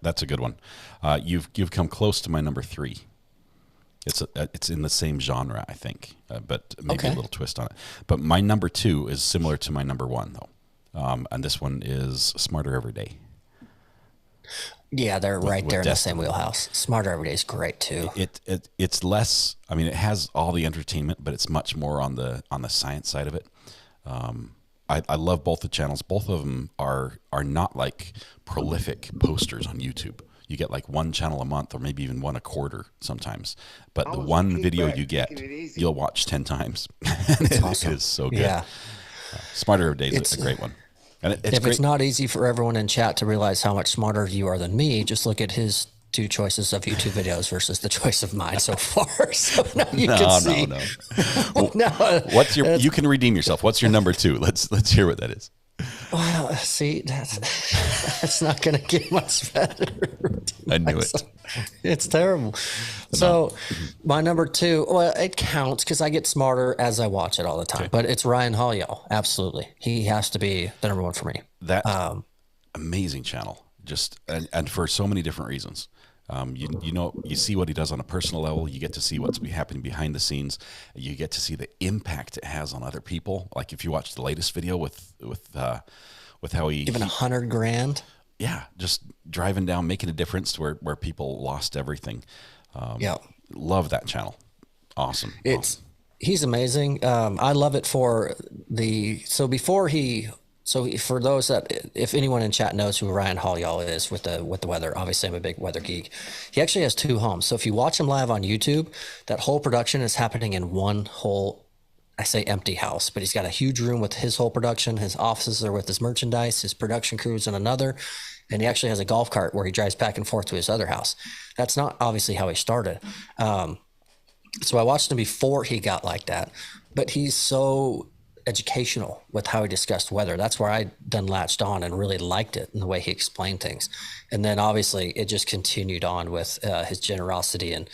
That's a good one. You've come close to my number 3. It's in the same genre, I think, but maybe a little twist on it. But my number 2 is similar to my number 1, though, and this one is Smarter Every Day. Yeah, they're right there in the same wheelhouse. Smarter Every Day is great too. It's less. I mean, it has all the entertainment, but it's much more on the science side of it. I love both the channels. Both of them are not like prolific posters on YouTube. You get like one channel a month, or maybe even one a quarter sometimes. But the one video you get, you'll watch 10 times. It awesome. is so good. Yeah. Smarter Every Day is a great one. And it's not easy for everyone in chat to realize how much smarter you are than me, just look at his 2 choices of YouTube videos versus the choice of mine so far. So now you can see. What's your? You can redeem yourself. What's your number 2? Let's hear what that is. Well, see, that's not going to get much better. I knew it. It's terrible. So my number 2, well, it counts because I get smarter as I watch it all the time. Okay. But it's Ryan Hall. Absolutely, he has to be the number 1 for me. That amazing channel, just and for so many different reasons. You see what he does on a personal level. You get to see what's happening behind the scenes. You get to see the impact it has on other people. Like if you watch the latest video with how he even $100,000. Yeah, just driving down, making a difference to where people lost everything. Love that channel. Awesome. He's amazing. I love it for for those that, if anyone in chat knows who Ryan Hall is with the weather, obviously I'm a big weather geek. He actually has 2 homes. So if you watch him live on YouTube, that whole production is happening in one whole, I say empty house, but he's got a huge room with his whole production. His offices are with his merchandise, his production crew's in another. And he actually has a golf cart where he drives back and forth to his other house. That's not obviously how he started. So I watched him before he got like that, but he's so educational with how he discussed weather. That's where I then latched on and really liked it and the way he explained things. And then obviously it just continued on with his generosity and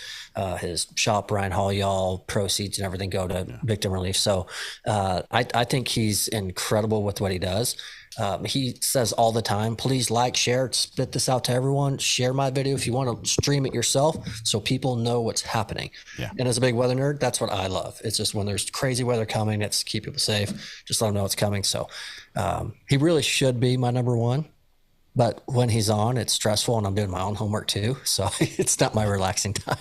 his shop, Ryan Hall, y'all, proceeds and everything go to victim relief. So I think he's incredible with what he does. He says all the time, please like, share, spit this out to everyone, share my video if you want to stream it yourself so people know what's happening. Yeah. And as a big weather nerd, that's what I love. It's just when there's crazy weather coming, it's keep people safe, just let them know it's coming. So he really should be my number 1. But when he's on, it's stressful and I'm doing my own homework too. So it's not my relaxing time.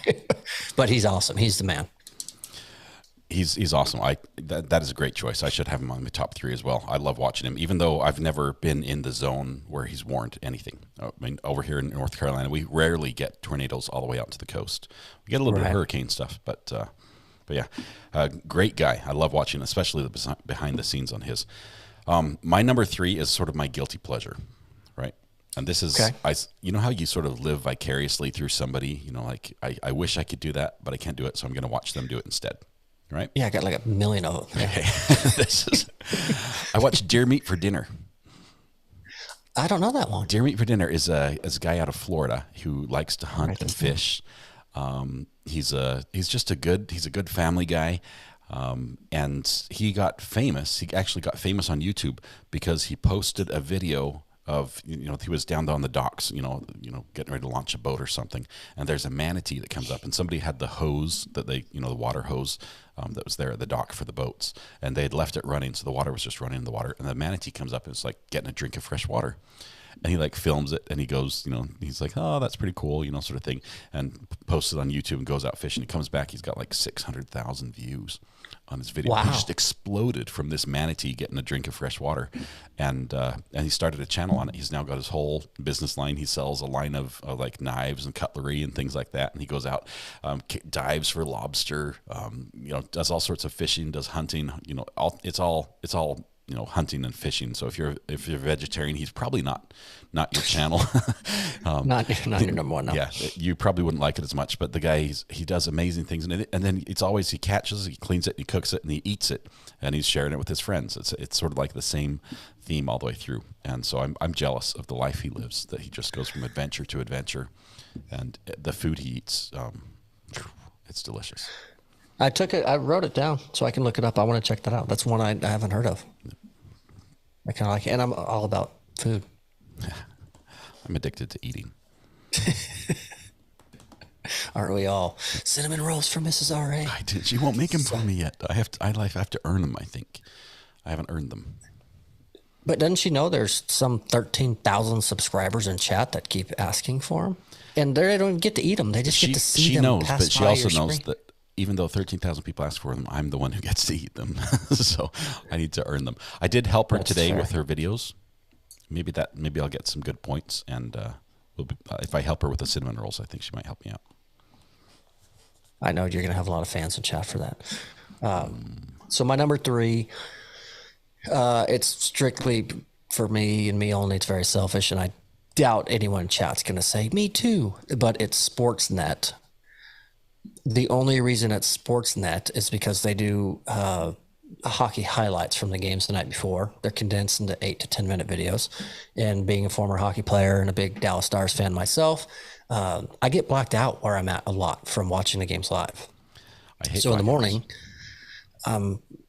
But he's awesome. He's the man. He's awesome. That is a great choice. I should have him on my top 3 as well. I love watching him, even though I've never been in the zone where he's warned anything. I mean, over here in North Carolina, we rarely get tornadoes all the way out to the coast. We get a little bit of hurricane stuff, but yeah, great guy. I love watching, especially the behind the scenes on his. My number 3 is sort of my guilty pleasure, right? And this is, you know how you sort of live vicariously through somebody, like I wish I could do that, but I can't do it. So I'm going to watch them do it instead. Right? Yeah, I got like a million of them. Okay. I watched Deer Meat for Dinner. I don't know that one. Deer Meat for Dinner is a guy out of Florida who likes to hunt and fish. He's just a good family guy. And he got famous. He actually got famous on YouTube because he posted a video of, he was down on the docks, getting ready to launch a boat or something. And there's a manatee that comes up, and somebody had the hose that the water hose that was there at the dock for the boats. And they had left it running. So the water was just running in the water. And the manatee comes up and it's like getting a drink of fresh water. And he like films it and he goes, he's like, oh, that's pretty cool, sort of thing. And posts it on YouTube and goes out fishing. He comes back. He's got like 600,000 views on his video. Wow. He just exploded from this manatee getting a drink of fresh water. And he started a channel on it. He's now got his whole business line. He sells a line of like knives and cutlery and things like that. And he goes out, dives for lobster, does all sorts of fishing, does hunting, it's all hunting and fishing. So if you're a vegetarian, he's probably not your channel. Not your number 1. No. Yeah, you probably wouldn't like it as much. But the guy, he does amazing things, and then it's always he catches, he cleans it, he cooks it, and he eats it, and he's sharing it with his friends. It's sort of like the same theme all the way through. And so I'm jealous of the life he lives. That he just goes from adventure to adventure, and the food he eats, it's delicious. I wrote it down so I can look it up. I want to check that out. That's one I haven't heard of. I kind of like it. And I'm all about food. I'm addicted to eating. Aren't we all? Cinnamon rolls from Mrs. R.A. I did. She won't make them for me yet. I have to earn them, I think. I haven't earned them. But doesn't she know there's some 13,000 subscribers in chat that keep asking for them? And they don't even get to eat them. They just get to see them. She knows, pass but she by also your knows screen. that even though 13,000 people ask for them, I'm the one who gets to eat them. So I need to earn them. I did help her That's today fair. with her videos. Maybe I'll get some good points. And if I help her with the cinnamon rolls, I think she might help me out. I know you're going to have a lot of fans in chat for that. So my number 3, it's strictly for me and me only. It's very selfish, and I doubt anyone in chat's going to say me too. But it's Sportsnet. The only reason it's Sportsnet is because they do hockey highlights from the games the night before. They're condensed into 8 to 10 minute videos. And being a former hockey player and a big Dallas Stars fan myself, I get blacked out where I'm at a lot from watching the games live. I hate So in the blackouts. morning,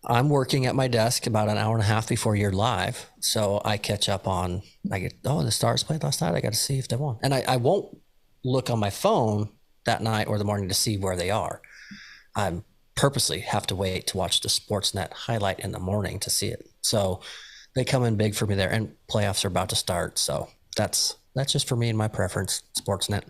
I'm working at my desk about an hour and a half before you're live. So I catch up on, the Stars played last night. I got to see if they won. And I won't look on my phone that night or the morning to see where they are. I purposely have to wait to watch the Sportsnet highlight in the morning to see it. So they come in big for me there, and playoffs are about to start. So that's just for me and my preference, Sportsnet.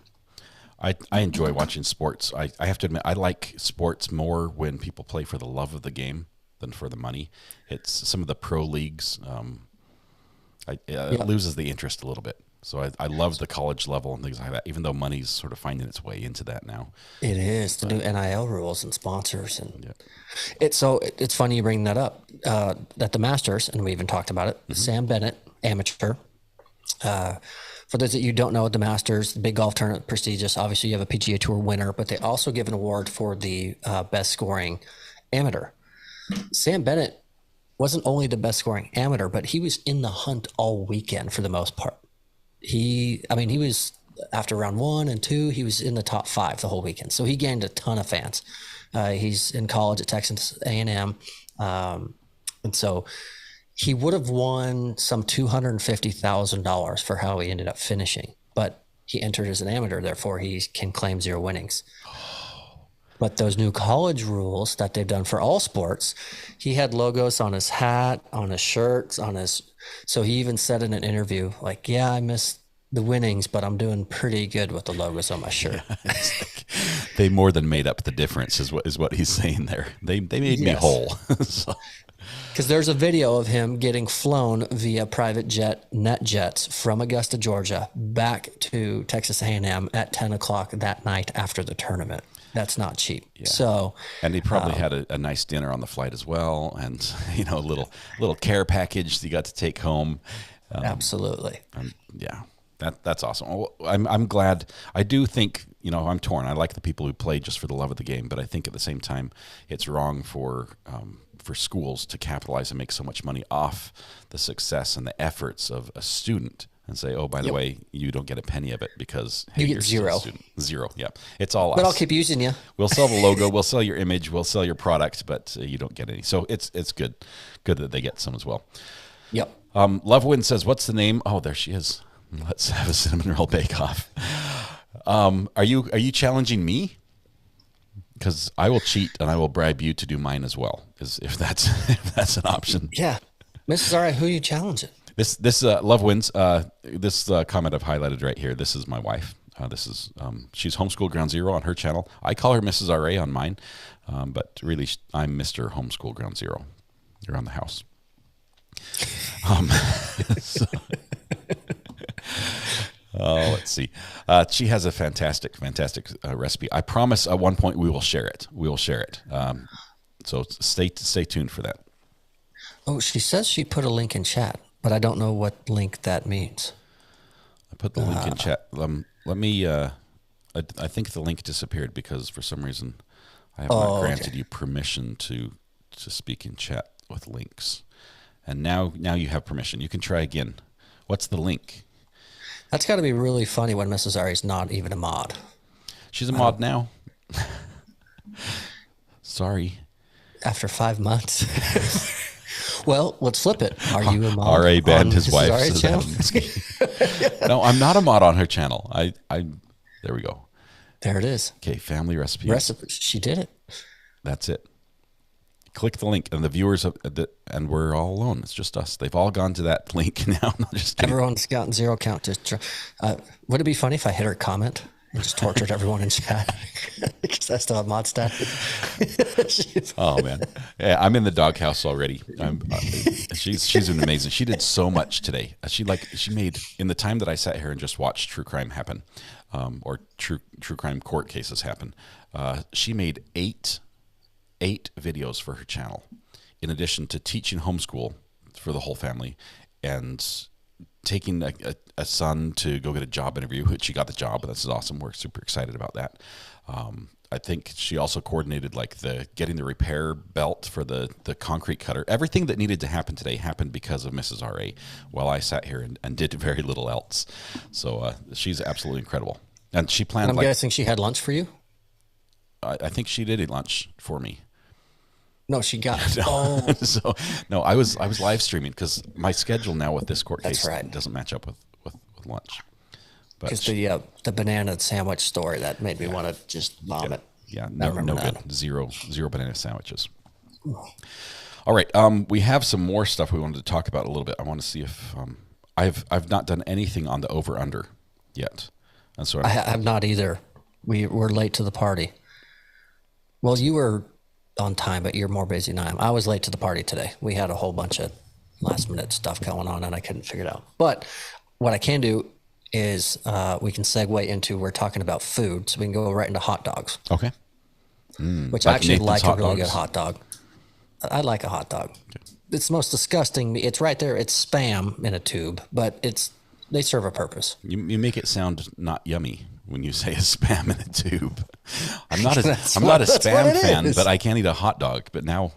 I enjoy watching sports. I have to admit, I like sports more when people play for the love of the game than for the money. It's some of the pro leagues. It loses the interest a little bit. So I love the college level and things like that, even though money's sort of finding its way into that now. It is the new NIL rules and sponsors, and it's funny you bring that up. At the Masters, and we even talked about it. Sam Bennett, amateur. For those that you don't know, at the Masters, the big golf tournament, prestigious. Obviously, you have a PGA Tour winner, but they also give an award for the best scoring amateur. Sam Bennett wasn't only the best scoring amateur, but he was in the hunt all weekend for the most part. He was, after round 1 and 2, he was in the top 5 the whole weekend. So he gained a ton of fans. He's in college at Texas A&M. And so he would have won some $250,000 for how he ended up finishing, but he entered as an amateur. Therefore he can claim 0 winnings. But those new college rules that they've done for all sports, he had logos on his hat, on his shirts, so he even said in an interview, like, yeah, I missed the winnings, but I'm doing pretty good with the logos on my shirt. They more than made up the difference is what he's saying there. They made me whole. So. Because there's a video of him getting flown via private jet, NetJets, from Augusta, Georgia, back to Texas A&M at 10 o'clock that night after the tournament. That's not cheap. Yeah. So, and he probably had a nice dinner on the flight as well, and a little care package that you got to take home. Absolutely. Yeah, that's awesome. Well, I'm glad. I do think I'm torn. I like the people who play just for the love of the game, but I think at the same time it's wrong for schools to capitalize and make so much money off the success and the efforts of a student. And say, oh, by the way, you don't get a penny of it because you get you're 0. still a student. 0, yeah. It's all us. But I'll keep using you. We'll sell the logo, we'll sell your image, we'll sell your product, but you don't get any. So it's good that they get some as well. Yep. Lovewind says, what's the name? Oh, there she is. Let's have a cinnamon roll bake-off. Are you challenging me? Because I will cheat and I will bribe you to do mine as well, if that's an option. Yeah. Mrs. R.I., who are you challenging? This Love Wins. This comment I've highlighted right here. This is my wife. She's Homeschool Ground Zero on her channel. I call her Mrs. R.A. on mine, but really I'm Mr. Homeschool Ground Zero around the house. Let's see. She has a fantastic recipe. I promise at one point we will share it. So stay tuned for that. Oh, she says she put a link in chat, but I don't know what link that means. I put the link in chat. Let me. I think the link disappeared because for some reason I have not granted you permission to speak in chat with links. And now you have permission. You can try again. What's the link? That's got to be really funny when Mrs. Ari's not even a mod. She's a mod now. Sorry. After 5 months. Well, let's flip it. Are you a mod? R.A. banned his Mrs. wife. RA Says channel? Adam. No, I'm not a mod on her channel. There we go. There it is. Okay, family recipes. She did it. That's it. Click the link, and the viewers and we're all alone. It's just us. They've all gone to that link now. Everyone's gotten 0 count. Would it be funny if I hit her comment and just tortured everyone in chat because I still have mod status? Oh man, yeah, I'm in the doghouse already. She's been amazing. She did so much today. She made, in the time that I sat here and just watched true crime happen, or true crime court cases happen. She made eight videos for her channel, in addition to teaching homeschool for the whole family and taking a son to go get a job interview, which she got the job. This is awesome. We're super excited about that. I think she also coordinated getting the repair belt for the concrete cutter. Everything that needed to happen today happened because of Mrs. R.A. while I sat here and did very little else. So she's absolutely incredible. And she planned. I'm guessing she had lunch for you? I think she did eat lunch for me. No, she got. No, I was live streaming because my schedule now with this court case doesn't match up with lunch. Because the banana sandwich story that made me want to just vomit. Yeah, no good. Zero banana sandwiches. All right, we have some more stuff we wanted to talk about a little bit. I want to see if I've not done anything on the over under yet, and so I have not either. We're late to the party. Well, you were on time, but you're more busy than I am. I was late to the party today. We had a whole bunch of last minute stuff going on and I couldn't figure it out. But what I can do is we can segue into, we're talking about food, so we can go right into hot dogs. Okay. Which I actually like a really good hot dog. I like a hot dog. Okay. It's the most disgusting. It's right there. It's Spam in a tube, but they serve a purpose. You make it sound not yummy when you say a Spam in a tube. I'm not a Spam fan, but I can't eat a hot dog. But now,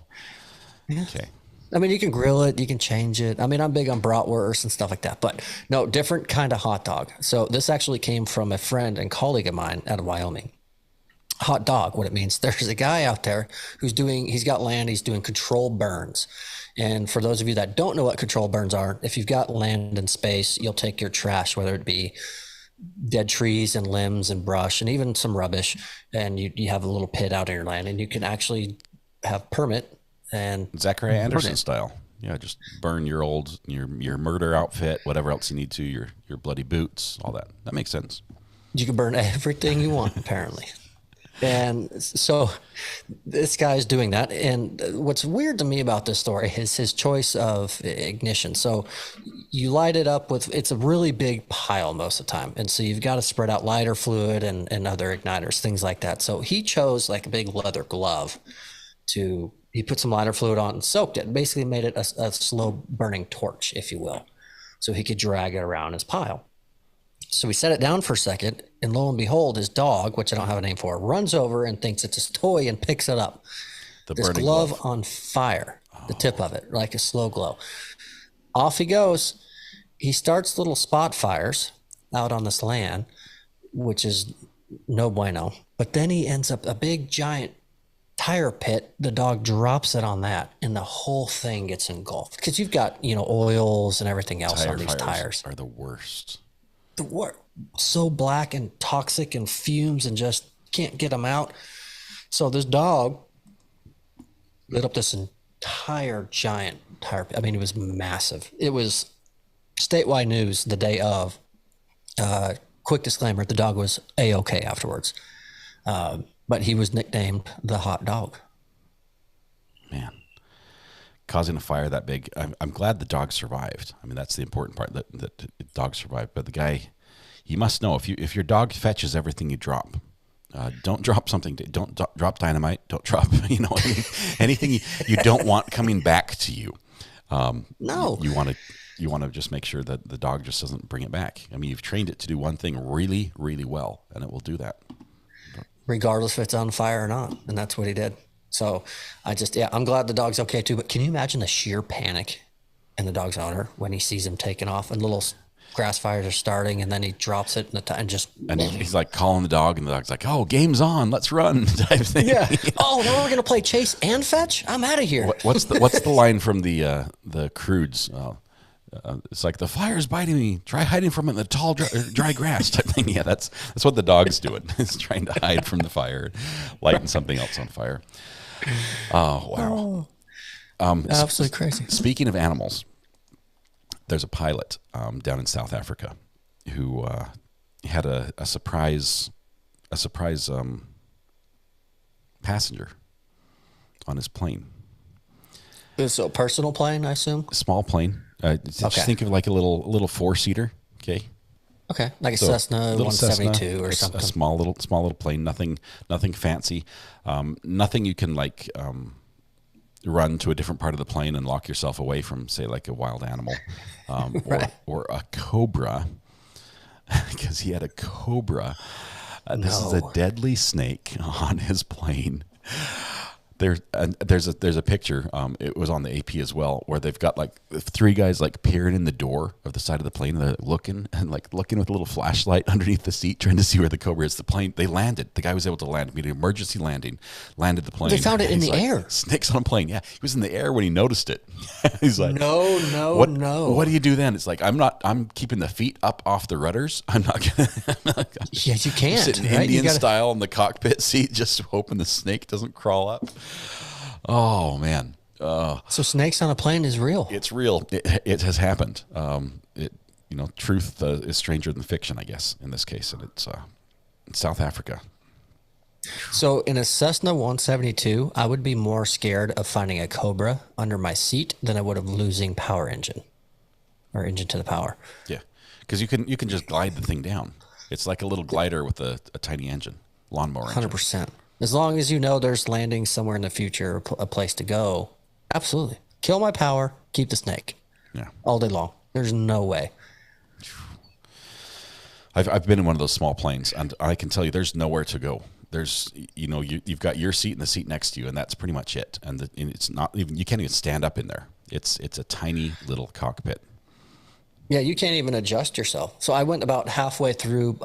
okay. I mean, you can grill it, you can change it. I mean, I'm big on bratwurst and stuff like that, but no, different kind of hot dog. So this actually came from a friend and colleague of mine out of Wyoming. Hot dog, what it means, there's a guy out there he's got land, he's doing controlled burns. And for those of you that don't know what controlled burns are, if you've got land and space, you'll take your trash, whether it be dead trees and limbs and brush and even some rubbish, and you have a little pit out in your land, and you can actually have permit and Zachariah Anderson style. Yeah, just burn your murder outfit, whatever else you need to, your bloody boots, all that. That makes sense. You can burn everything you want, apparently. And so this guy's doing that. And what's weird to me about this story is his choice of ignition. So you light it up it's a really big pile most of the time. And so you've got to spread out lighter fluid and other igniters, things like that. So he chose like a big leather glove he put some lighter fluid on and soaked it, basically made it a slow burning torch, if you will. So he could drag it around his pile. So we set it down for a second, and lo and behold, his dog, which I don't have a name for, runs over and thinks it's a toy and picks it up. This glove on fire, the tip of it, like a slow glow. Off he goes. He starts little spot fires out on this land, which is no bueno. But then he ends up a big, giant tire pit. The dog drops it on that, and the whole thing gets engulfed. Because you've got, oils and everything else on these tires. Are the worst. So black and toxic and fumes and just can't get them out. So this dog lit up this entire giant tire. I mean, it was massive. It was statewide news the day of. Quick disclaimer, the dog was A-okay afterwards. But he was nicknamed the hot dog. Man. Causing a fire that big. I'm glad the dog survived. I mean, that's the important part, that the dog survived. But the guy, you must know, if your dog fetches everything you drop, don't drop something. Don't drop dynamite. Don't drop anything you don't want coming back to you. No, you want to just make sure that the dog just doesn't bring it back. I mean, you've trained it to do one thing really, really well, and it will do that, regardless if it's on fire or not. And that's what he did. So I'm glad the dog's okay too. But can you imagine the sheer panic in the dog's owner when he sees him taking off and grass fires are starting, and then he drops it and just. And he's like calling the dog, and the dog's like, "Oh, game's on, let's run!" type thing. Yeah. Oh, now we're gonna play chase and fetch. I'm out of here. What's the line from the Crudes? It's like the fire's biting me. Try hiding from it in the tall, dry grass type thing. Yeah, that's what the dog's doing. It's trying to hide from the fire, lighting something else on fire. Oh wow! Absolutely crazy. Speaking of animals, there's a pilot down in South Africa who had a surprise passenger on his plane. It's a personal plane, I assume. A small plane. Just think of like a little 4-seater. Okay. Okay, like a So, Cessna little 172 Cessna, or a something. small little plane. Nothing fancy. Nothing you can like run to a different part of the plane and lock yourself away from, say, like a wild animal, Right. or a cobra, because he had a cobra. This is a No. deadly snake on his plane. There's a picture. It was on the AP as well, where they've got like 3 guys like peering in the door of the side of the plane. They're looking with a little flashlight underneath the seat, trying to see where the cobra is. The plane, they landed. The guy was able to land. Made an emergency landing. Landed the plane. They found it in He's the like, air. Snakes on a plane. Yeah, he was in the air when he noticed it. He's like, No. What do you do then? It's like I'm keeping the feet up off the rudders. I'm not gonna. Yes, you can't. Sitting right? Indian You gotta- style in the cockpit seat, just hoping the snake doesn't crawl up. Oh man, So snakes on a plane is real. it's real. It has happened. Truth is stranger than fiction, I guess, in this case, and it's South Africa. So in a Cessna 172, I would be more scared of finding a cobra under my seat than I would of losing power engine or engine to the power. Yeah, because you can just glide the thing down. It's like a little glider with a tiny engine, lawnmower engine. 100%. As long as you know there's landing somewhere in the future, a place to go, absolutely. Kill my power, keep the snake. Yeah. All day long. There's no way. I've been in one of those small planes, and I can tell you there's nowhere to go. There's, you've got your seat and the seat next to you, and that's pretty much it. And it's not even, you can't even stand up in there. It's a tiny little cockpit. Yeah, you can't even adjust yourself. So I went about halfway through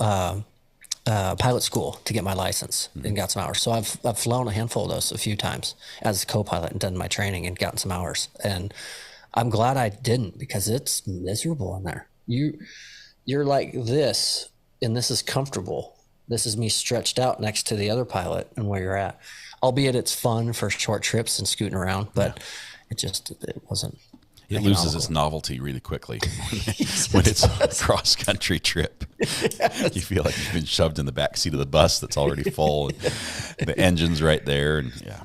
pilot school to get my license and got some hours. So I've flown a handful of those a few times as a co-pilot and done my training and gotten some hours. And I'm glad I didn't, because it's miserable in there. You're like this, and this is comfortable. This is me stretched out next to the other pilot and where you're at. Albeit it's fun for short trips and scooting around, but it wasn't. It loses its novelty really quickly when it's a cross-country trip. You feel like you've been shoved in the back seat of the bus that's already full, and the engine's right there, and yeah.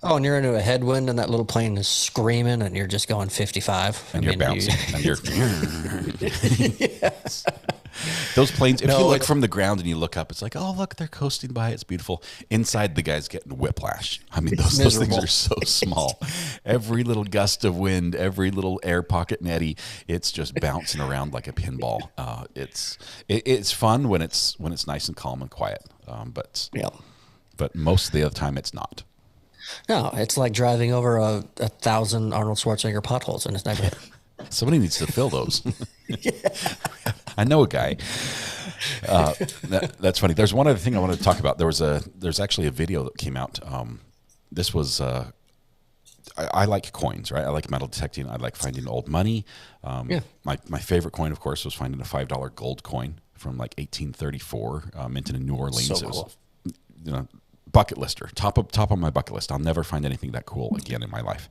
Oh, and you're into a headwind, and that little plane is screaming, and you're just going 55. And you're bouncing, and you're. Yes. Those planes, if you look from the ground and you look up, it's like, oh, look, they're coasting by. It's beautiful. Inside, the guy's getting whiplash. I mean, those things are so small. Every little gust of wind, every little air pocket and eddy, it's just bouncing around like a pinball. It's fun when it's nice and calm and quiet. But most of the other time, it's not. No, it's like driving over a 1,000 Arnold Schwarzenegger potholes in his neighborhood. Somebody needs to fill those. I know a guy. That's funny. There's one other thing I wanted to talk about. There's actually a video that came out. This was I like coins, right? I like metal detecting. I like finding old money. My favorite coin, of course, was finding a $5 gold coin from like 1834, minted in New Orleans. So cool. It was, bucket lister, top of my bucket list. I'll never find anything that cool again in my life.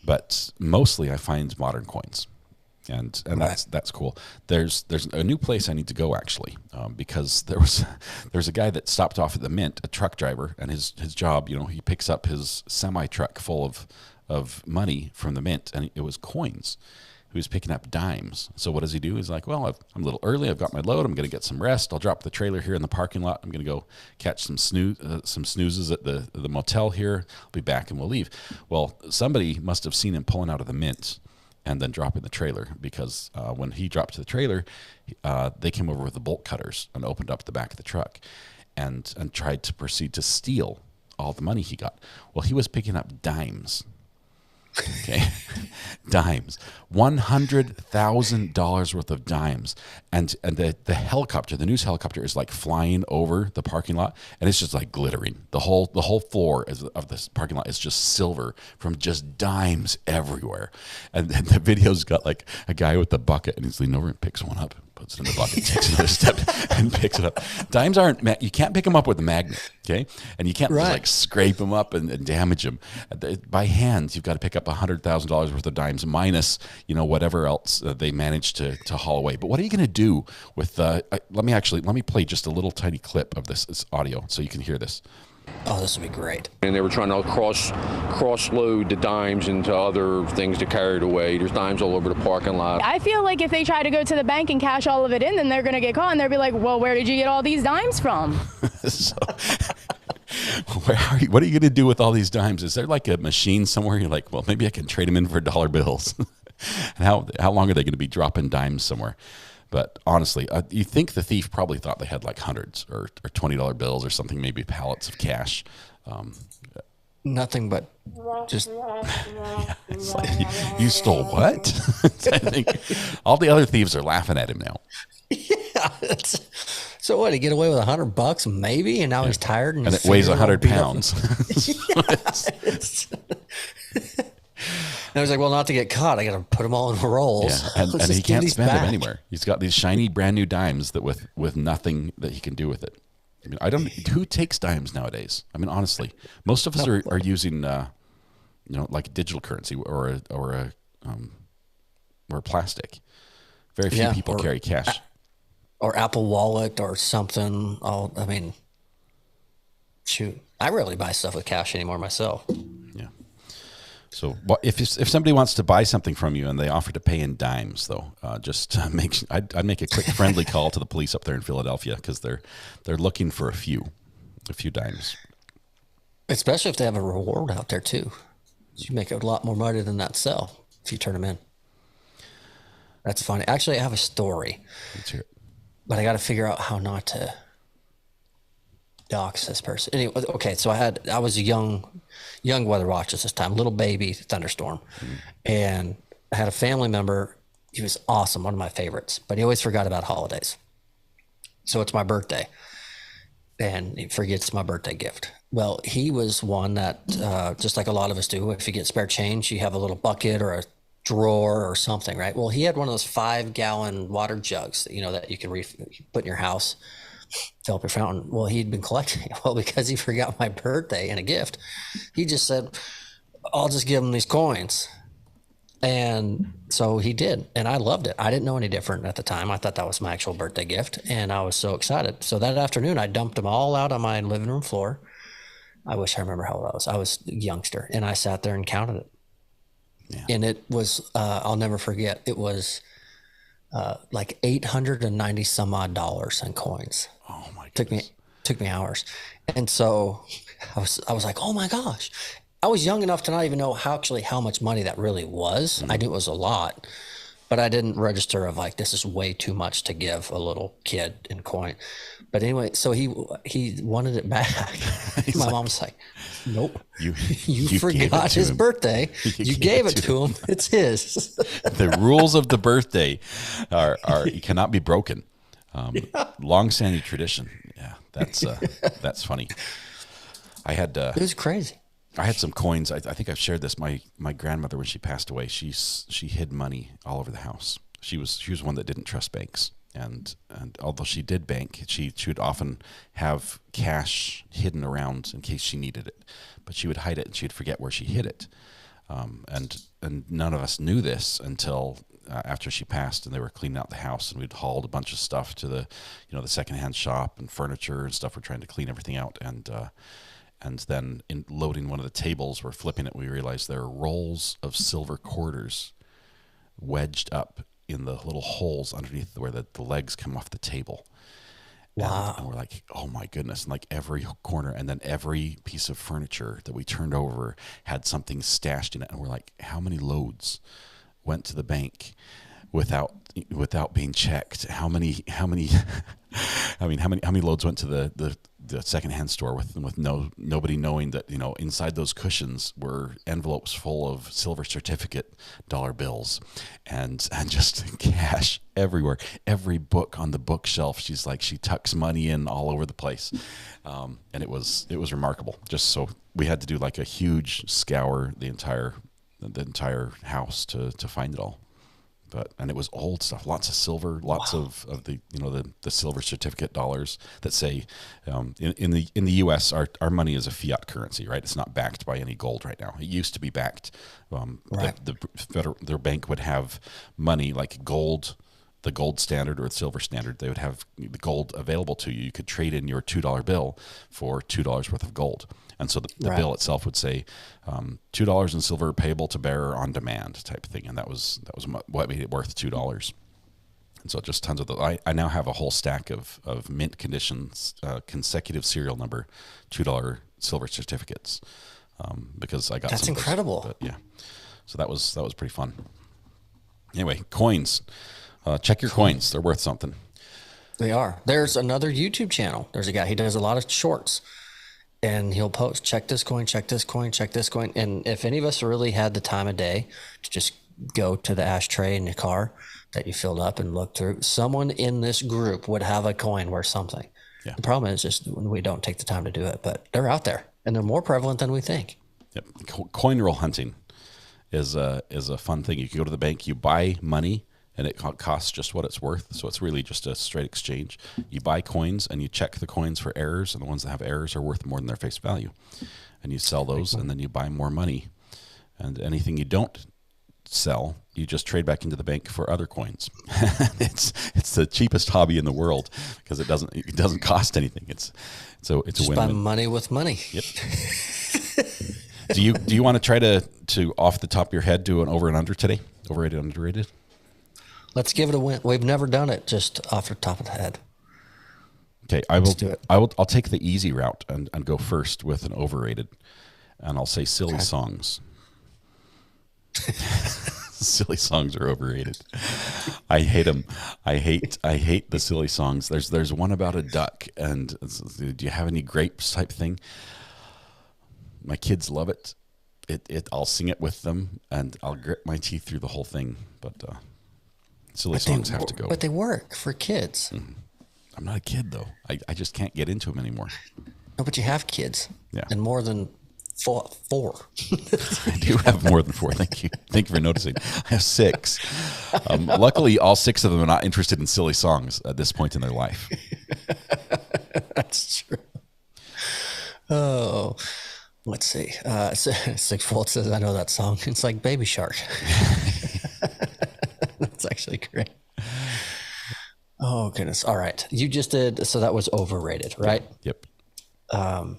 But mostly I find modern coins, and that's cool. There's a new place I need to go actually, because there's a guy that stopped off at the mint, a truck driver, and his job, he picks up his semi truck full of money from the mint, and it was coins. He was picking up dimes. So what does he do? He's like, well, I'm a little early. I've got my load. I'm going to get some rest. I'll drop the trailer here in the parking lot. I'm going to go catch some snoozes at the motel here. I'll be back and we'll leave. Well, somebody must have seen him pulling out of the mint and then dropping the trailer, because when he dropped to the trailer, they came over with the bolt cutters and opened up the back of the truck and tried to proceed to steal all the money he got. Well, he was picking up dimes. Okay. dimes, $100,000 worth of dimes, and the helicopter, the news helicopter, is like flying over the parking lot, and it's just like glittering. The whole floor of this parking lot is just silver from just dimes everywhere, and the video's got like a guy with the bucket, and he's leaning over and picks one up, puts it in the bucket, takes another step, and picks it up. Dimes aren't, you can't pick them up with a magnet, okay? And you can't just like scrape them up and damage them. By hand, you've got to pick up $100,000 worth of dimes minus, whatever else they managed to haul away. But what are you going to do with, let me play just a little tiny clip of this audio so you can hear this. Oh, this would be great. And they were trying to cross load the dimes into other things to carry it away. There's dimes all over the parking lot. I feel like if they try to go to the bank and cash all of it in, then they're going to get caught and they'll be like, well, where did you get all these dimes from? So, what are you going to do with all these dimes? Is there like a machine somewhere? You're like, well, maybe I can trade them in for dollar bills. And how long are they going to be dropping dimes somewhere? But honestly, you think the thief probably thought they had like hundreds or $20 bills or something, maybe pallets of cash. Nothing but just. It's like, you stole what? I think all the other thieves are laughing at him now. Yeah. So what? He get away with $100 maybe, and now he's tired and it weighs 100 pounds. And I was like, well, not to get caught, I got to put them all in rolls. Yeah. And he can't spend them anywhere. He's got these shiny, brand new dimes that with nothing that he can do with it. I mean, who takes dimes nowadays? I mean, honestly, most of us are using, like digital currency or plastic. Very few people carry cash. Or Apple Wallet or something. Shoot, I rarely buy stuff with cash anymore myself. Yeah. So if somebody wants to buy something from you and they offer to pay in dimes, though, I'd make a quick friendly call to the police up there in Philadelphia because they're looking for a few dimes. Especially if they have a reward out there too. You make a lot more money than that sell if you turn them in. That's funny. Actually, I have a story. Let's hear it. But I got to figure out how not to dox this person. Anyway, okay, so I was a young weather watch at this time, little baby thunderstorm. And I had a family member. He was awesome, one of my favorites, but he always forgot about holidays. So it's my birthday, and he forgets my birthday gift. Well, he was one that, just like a lot of us do, if you get spare change, you have a little bucket or a drawer or something, right? Well, he had one of those 5-gallon water jugs that you can put in your house, fill up your fountain. Well, he'd been collecting it. Well, because he forgot my birthday and a gift, he just said, I'll just give him these coins. And so he did, and I loved it. I didn't know any different at the time. I thought that was my actual birthday gift, and I was so excited. So that afternoon, I dumped them all out on my living room floor. I wish I remember how old I was. I was a youngster, and I sat there and counted it. Yeah. And it was, I'll never forget, it was like $890 some odd dollars in coins. Oh my goodness. Took me hours. And so I was like, oh my gosh. I was young enough to not even know how much money that really was. I knew it was a lot, but I didn't register of like, this is way too much to give a little kid in coin. But anyway, so he wanted it back. My mom was like, nope, you forgot his birthday. You gave it to him. It's his. The rules of the birthday are you cannot be broken. Long-standing tradition. Yeah, that's funny. It was crazy. I had some coins. I think I've shared this. My grandmother, when she passed away, she hid money all over the house. She was one that didn't trust banks. And although she did bank, she would often have cash hidden around in case she needed it. But she would hide it, and she'd forget where she hid it. And none of us knew this until after she passed, and they were cleaning out the house, and we'd hauled a bunch of stuff to the secondhand shop and furniture and stuff. We're trying to clean everything out, and then in loading one of the tables, we're flipping it. We realized there are rolls of silver quarters wedged up in the little holes underneath where the legs come off the table. Wow. And we're like, oh my goodness. And like every corner and then every piece of furniture that we turned over had something stashed in it. And we're like, how many loads went to the bank without being checked. How many I mean, how many loads went to the secondhand store with nobody knowing that, you know, inside those cushions were envelopes full of silver certificate dollar bills and just cash everywhere. Every book on the bookshelf, she tucks money in all over the place. And it was remarkable. Just so we had to do like a huge scour the entire house to find it all. And it was old stuff, lots of silver, lots of the, you know, the silver certificate dollars that say, in the U.S. our money is a fiat currency, right? It's not backed by any gold right now. It used to be backed. Right. Their bank would have money like gold, the gold standard or the silver standard. They would have the gold available to you. You could trade in your $2 bill for $2 worth of gold. And so the bill itself would say $2 in silver payable to bearer on demand type of thing. And that was what made it worth $2. And so just tons of I now have a whole stack of mint conditions, consecutive serial number, $2 silver certificates because I got that's some of those. incredible. But yeah, so that was pretty fun. Anyway, coins. Check your coins; they're worth something. They are. There's another YouTube channel. There's a guy. He does a lot of shorts. And he'll post, check this coin, check this coin, check this coin. And if any of us really had the time of day to just go to the ashtray in your car that you filled up and look through, someone in this group would have a coin worth something. Yeah. The problem is just when we don't take the time to do it, but they're out there and they're more prevalent than we think. Yep. Coin roll hunting is a fun thing. You can go to the bank, you buy money, and it costs just what it's worth. So it's really just a straight exchange. You buy coins and you check the coins for errors, and the ones that have errors are worth more than their face value. And you sell those, and then you buy more money. And anything you don't sell, you just trade back into the bank for other coins. It's the cheapest hobby in the world because it doesn't cost anything. It's a win-win. Just buy money with money. Yep. Do you want to try to off the top of your head do an over and under today? Overrated, underrated? Let's give it a win. We've never done it just off the top of the head. Okay, Let's do it. I'll take the easy route and go first with an overrated, and I'll say silly songs. Silly songs are overrated. I hate them. I hate the silly songs. There's one about a duck, and do you have any grapes type thing? My kids love it. I'll sing it with them, and I'll grit my teeth through the whole thing, but. Silly songs have to go. But they work for kids. Mm-hmm. I'm not a kid, though. I just can't get into them anymore. No, but you have kids. Yeah. And more than four. I do have more than four. Thank you. Thank you for noticing. I have 6. Luckily, all 6 of them are not interested in silly songs at this point in their life. That's true. Oh, let's see. 6 Volt says, I know that song. It's like Baby Shark. That's actually great. Oh, goodness. All right. You just did. So that was overrated, right? Yep. Oh,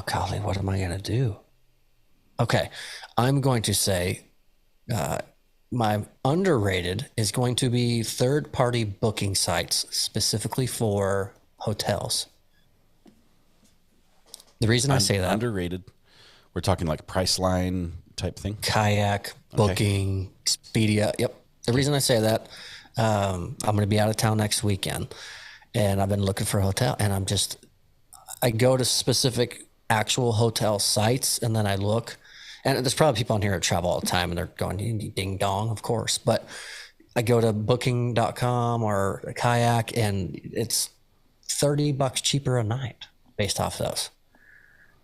golly, what am I going to do? Okay. I'm going to say my underrated is going to be third-party booking sites, specifically for hotels. The reason I say that. Underrated. We're talking like Priceline type thing? Kayak, Booking, Expedia. Yep. The reason I say that, I'm going to be out of town next weekend, and I've been looking for a hotel, and I go to specific actual hotel sites, and then I look, and there's probably people on here that travel all the time, and they're going ding dong, of course, but I go to booking.com or Kayak, and it's $30 cheaper a night based off those.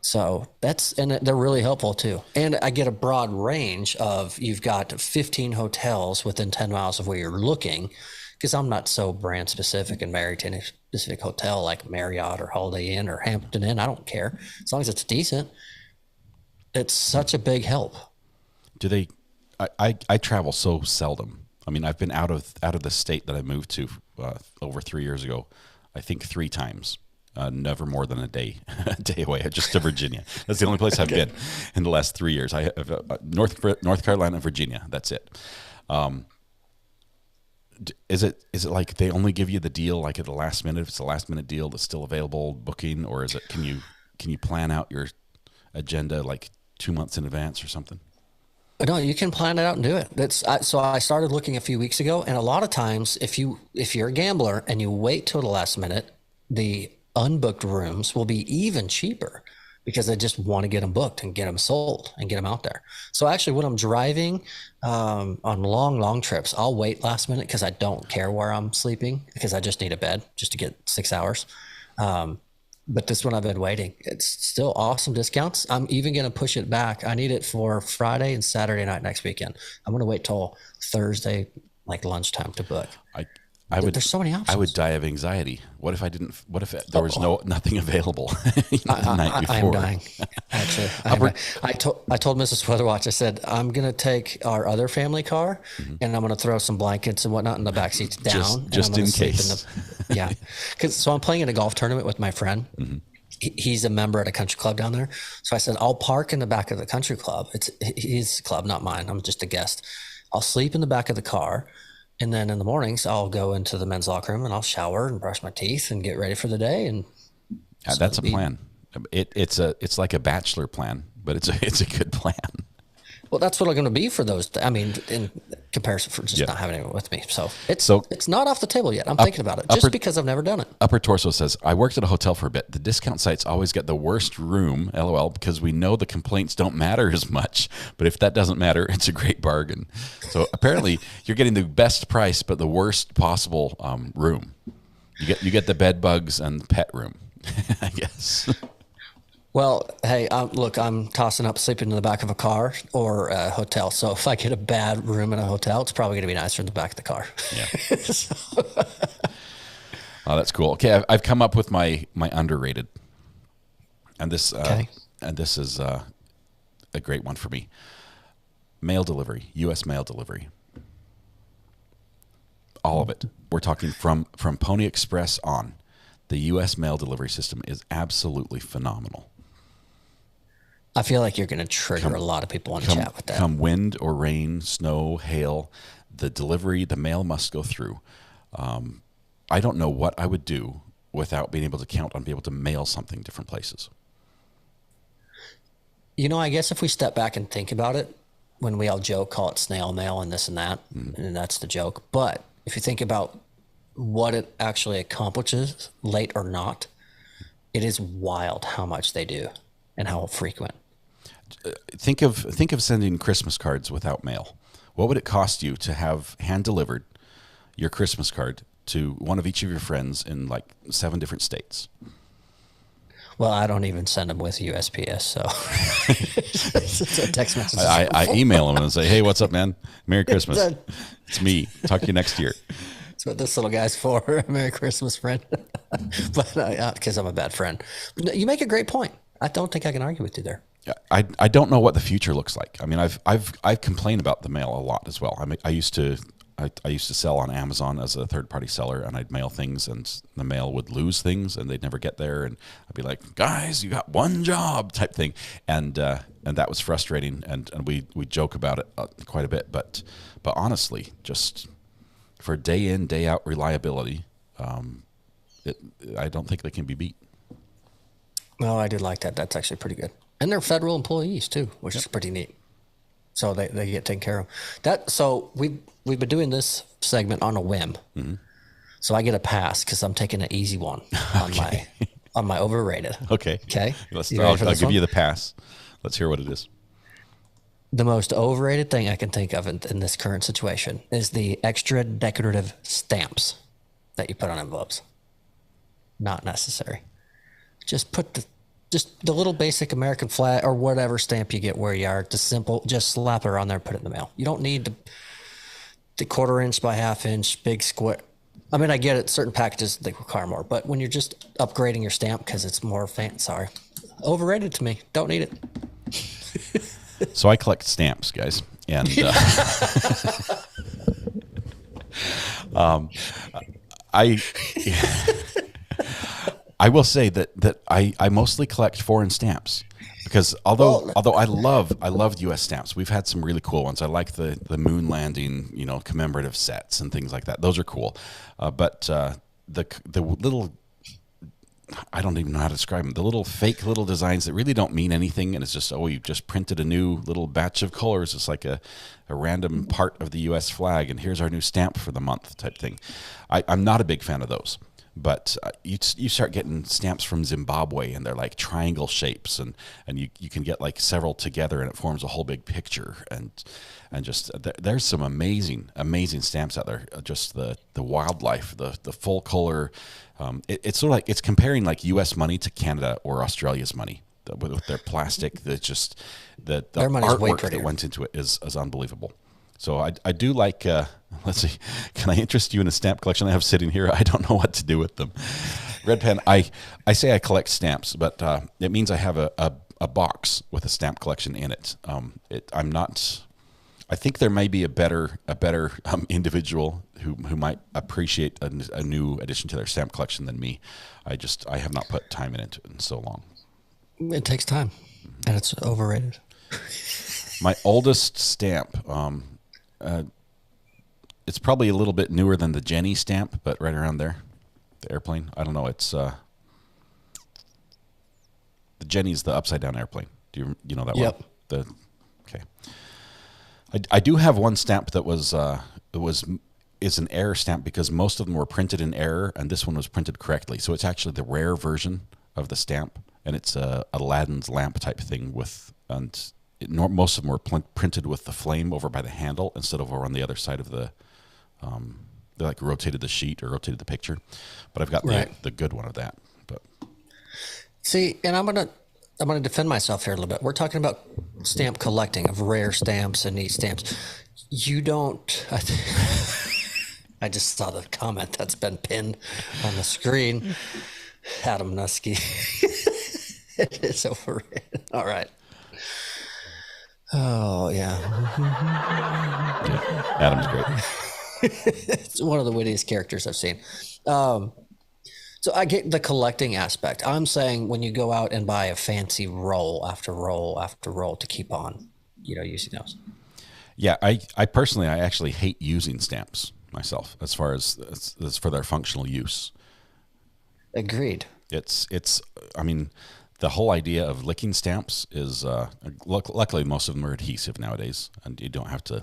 So and they're really helpful too. And I get a broad range of, you've got 15 hotels within 10 miles of where you're looking, because I'm not so brand specific and married to any specific hotel like Marriott or Holiday Inn or Hampton Inn. I don't care. As long as it's decent, it's such a big help. Do they, I travel so seldom. I mean, I've been out of the state that I moved to over 3 years ago, I think 3 times. Never more than a day away, just to Virginia. That's the only place I've been in the last 3 years. I have North Carolina, Virginia. That's it. Is it like they only give you the deal like at the last minute? If it's a last minute deal that's still available, booking, or is it can you plan out your agenda like 2 months in advance or something? No, you can plan it out and do it. So I started looking a few weeks ago, and a lot of times, if you're a gambler and you wait till the last minute, the unbooked rooms will be even cheaper because I just want to get them booked and get them sold and get them out there. So actually, when I'm driving on long trips, I'll wait last minute because I don't care where I'm sleeping because I just need a bed just to get 6 hours. But this one I've been waiting. It's still awesome discounts. I'm even going to push it back. I need it for Friday and Saturday night next weekend. I'm going to wait till Thursday, like lunchtime, to book. There's so many options. I would die of anxiety. What if I didn't? What if there was nothing available the night before? I'm dying. Actually, I told Mrs. Weatherwatch. I said I'm going to take our other family car, and I'm going to throw some blankets and whatnot in the back seats down, just in case. Yeah, so I'm playing in a golf tournament with my friend. He's a member at a country club down there. So I said I'll park in the back of the country club. It's his club, not mine. I'm just a guest. I'll sleep in the back of the car. And then in the mornings, I'll go into the men's locker room and I'll shower and brush my teeth and get ready for the day. And that's a plan. It's like a bachelor plan, but it's a good plan. Well, that's what I'm going to be for those. I mean, in comparison for just not having anyone with me. So it's not off the table yet. I'm thinking about it just because I've never done it. Upper Torso says, I worked at a hotel for a bit. The discount sites always get the worst room, LOL, because we know the complaints don't matter as much. But if that doesn't matter, it's a great bargain. So apparently you're getting the best price, but the worst possible room. You get the bed bugs and the pet room, I guess. Well, hey, look, I'm tossing up sleeping in the back of a car or a hotel. So if I get a bad room in a hotel, it's probably going to be nicer in the back of the car. Yeah. Oh, that's cool. Okay, I've come up with my underrated, and this is a great one for me. Mail delivery, U.S. mail delivery, all of it. We're talking from Pony Express on. The U.S. mail delivery system is absolutely phenomenal. I feel like you're going to trigger a lot of people on chat with that. Come wind or rain, snow, hail, the mail must go through. I don't know what I would do without being able to count on being able to mail something different places. You know, I guess if we step back and think about it, when we all joke, call it snail mail and this and that, and that's the joke. But if you think about what it actually accomplishes, late or not, it is wild how much they do and how frequent. Think of sending Christmas cards without mail. What would it cost you to have hand delivered your Christmas card to one of each of your friends in like 7 different states? Well, I don't even send them with USPS, so it's a text message. I email them and say, "Hey, what's up, man? Merry Christmas. It's me. Talk to you next year." That's what this little guy's for. Merry Christmas, friend. But because I'm a bad friend. But you make a great point. I don't think I can argue with you there. I don't know what the future looks like. I mean, I've complained about the mail a lot as well. I mean, I used to sell on Amazon as a third-party seller, and I'd mail things, and the mail would lose things, and they'd never get there, and I'd be like, "Guys, you got one job," type thing, and that was frustrating, and we joke about it quite a bit, but honestly, just for day in, day out reliability, I don't think they can be beat. No, I did like that. That's actually pretty good. And they're federal employees too, which is pretty neat. So they get taken care of. So we've been doing this segment on a whim. Mm-hmm. So I get a pass because I'm taking an easy one on my overrated. Okay. Okay. I'll give you the pass. Let's hear what it is. The most overrated thing I can think of in this current situation is the extra decorative stamps that you put on envelopes. Not necessary. Just put the little basic American flag or whatever stamp you get where you are. Just slap it on there and put it in the mail. You don't need the 1/4 inch by 1/2 inch big square. I mean, I get it. Certain packages, they require more. But when you're just upgrading your stamp because it's more fancy, overrated to me. Don't need it. So I collect stamps, guys. And I will say that I mostly collect foreign stamps because although I loved U.S. stamps, we've had some really cool ones. I like the moon landing, commemorative sets and things like that. Those are cool. But the little I don't even know how to describe them. The little fake little designs that really don't mean anything, and it's just, oh, you just printed a new little batch of colors. It's like a random part of the U.S. flag, and here's our new stamp for the month type thing. I'm not a big fan of those. But you start getting stamps from Zimbabwe, and they're like triangle shapes, and you can get like several together, and it forms a whole big picture. And just there's some amazing stamps out there. Just the wildlife, the full color. It's sort of like it's comparing like U.S. money to Canada or Australia's money with their plastic. That just the artwork that went into it is unbelievable. So I do like, let's see, can I interest you in a stamp collection I have sitting here? I don't know what to do with them. Red Pen, I say I collect stamps, but it means I have a box with a stamp collection in it. I'm not, I think there may be a better individual who might appreciate a new addition to their stamp collection than me. I have not put time into it in so long. It takes time, and it's overrated. My oldest stamp, it's probably a little bit newer than the Jenny stamp, but right around there, the airplane. I don't know. It's the Jenny's the upside down airplane. Do you know that one? Yep. Okay. I do have one stamp that is an error stamp because most of them were printed in error, and this one was printed correctly. So it's actually the rare version of the stamp, and it's a Aladdin's lamp type thing most of them were printed with the flame over by the handle instead of over on the other side of the. They like rotated the sheet or rotated the picture, but I've got the good one of that. But see, and I'm gonna defend myself here a little bit. We're talking about stamp collecting of rare stamps and neat stamps. You don't. I just saw the comment that's been pinned on the screen. Adam Nusky. It is overrated. All right. Oh, yeah. Adam's great. It's one of the wittiest characters I've seen. So I get the collecting aspect. I'm saying when you go out and buy a fancy roll after roll after roll to keep on, using those. Yeah, I personally, I actually hate using stamps myself as far as for their functional use. Agreed. I mean, the whole idea of licking stamps is, luckily most of them are adhesive nowadays, and you don't have to,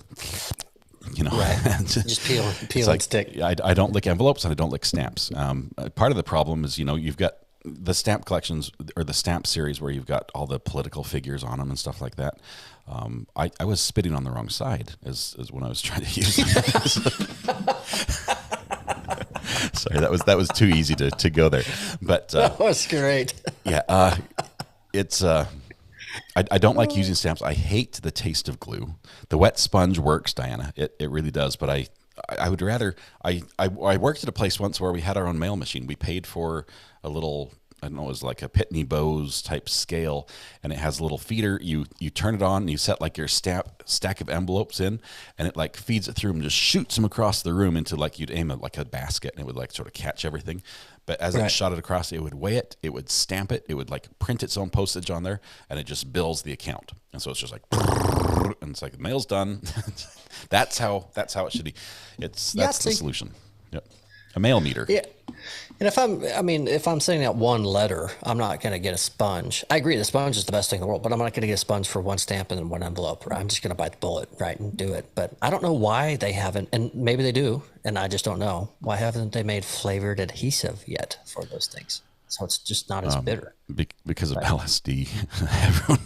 right. Just peel and stick. I don't lick envelopes and I don't lick stamps. Part of the problem is, you've got the stamp collections or the stamp series where you've got all the political figures on them and stuff like that. I was spitting on the wrong side as when I was trying to use them. Sorry, that was too easy to go there. But that was great. Yeah, it's I don't like using stamps. I hate the taste of glue. The wet sponge works, Diana. It really does. But I would rather I worked at a place once where we had our own mail machine. We paid for a little, I don't know, it was like a Pitney Bowes type scale, and it has a little feeder. You turn it on, and you set like your stack of envelopes in, and it like feeds it through and just shoots them across the room into like you'd aim at like a basket, and it would like sort of catch everything. But as it shot it across, it would weigh it, it would stamp it would like print its own postage on there, and it just bills the account. And so it's just like, and it's like the mail's done. That's how it should be. That's the solution. Yep. A mail meter. Yeah. And if I'm sending out one letter, I'm not going to get a sponge. I agree, the sponge is the best thing in the world, but I'm not going to get a sponge for one stamp and then one envelope. I'm just going to bite the bullet, right, and do it. But I don't know why they haven't, and maybe they do, and I just don't know. Why haven't they made flavored adhesive yet for those things? So it's just not as bitter. Because of LSD. Everyone.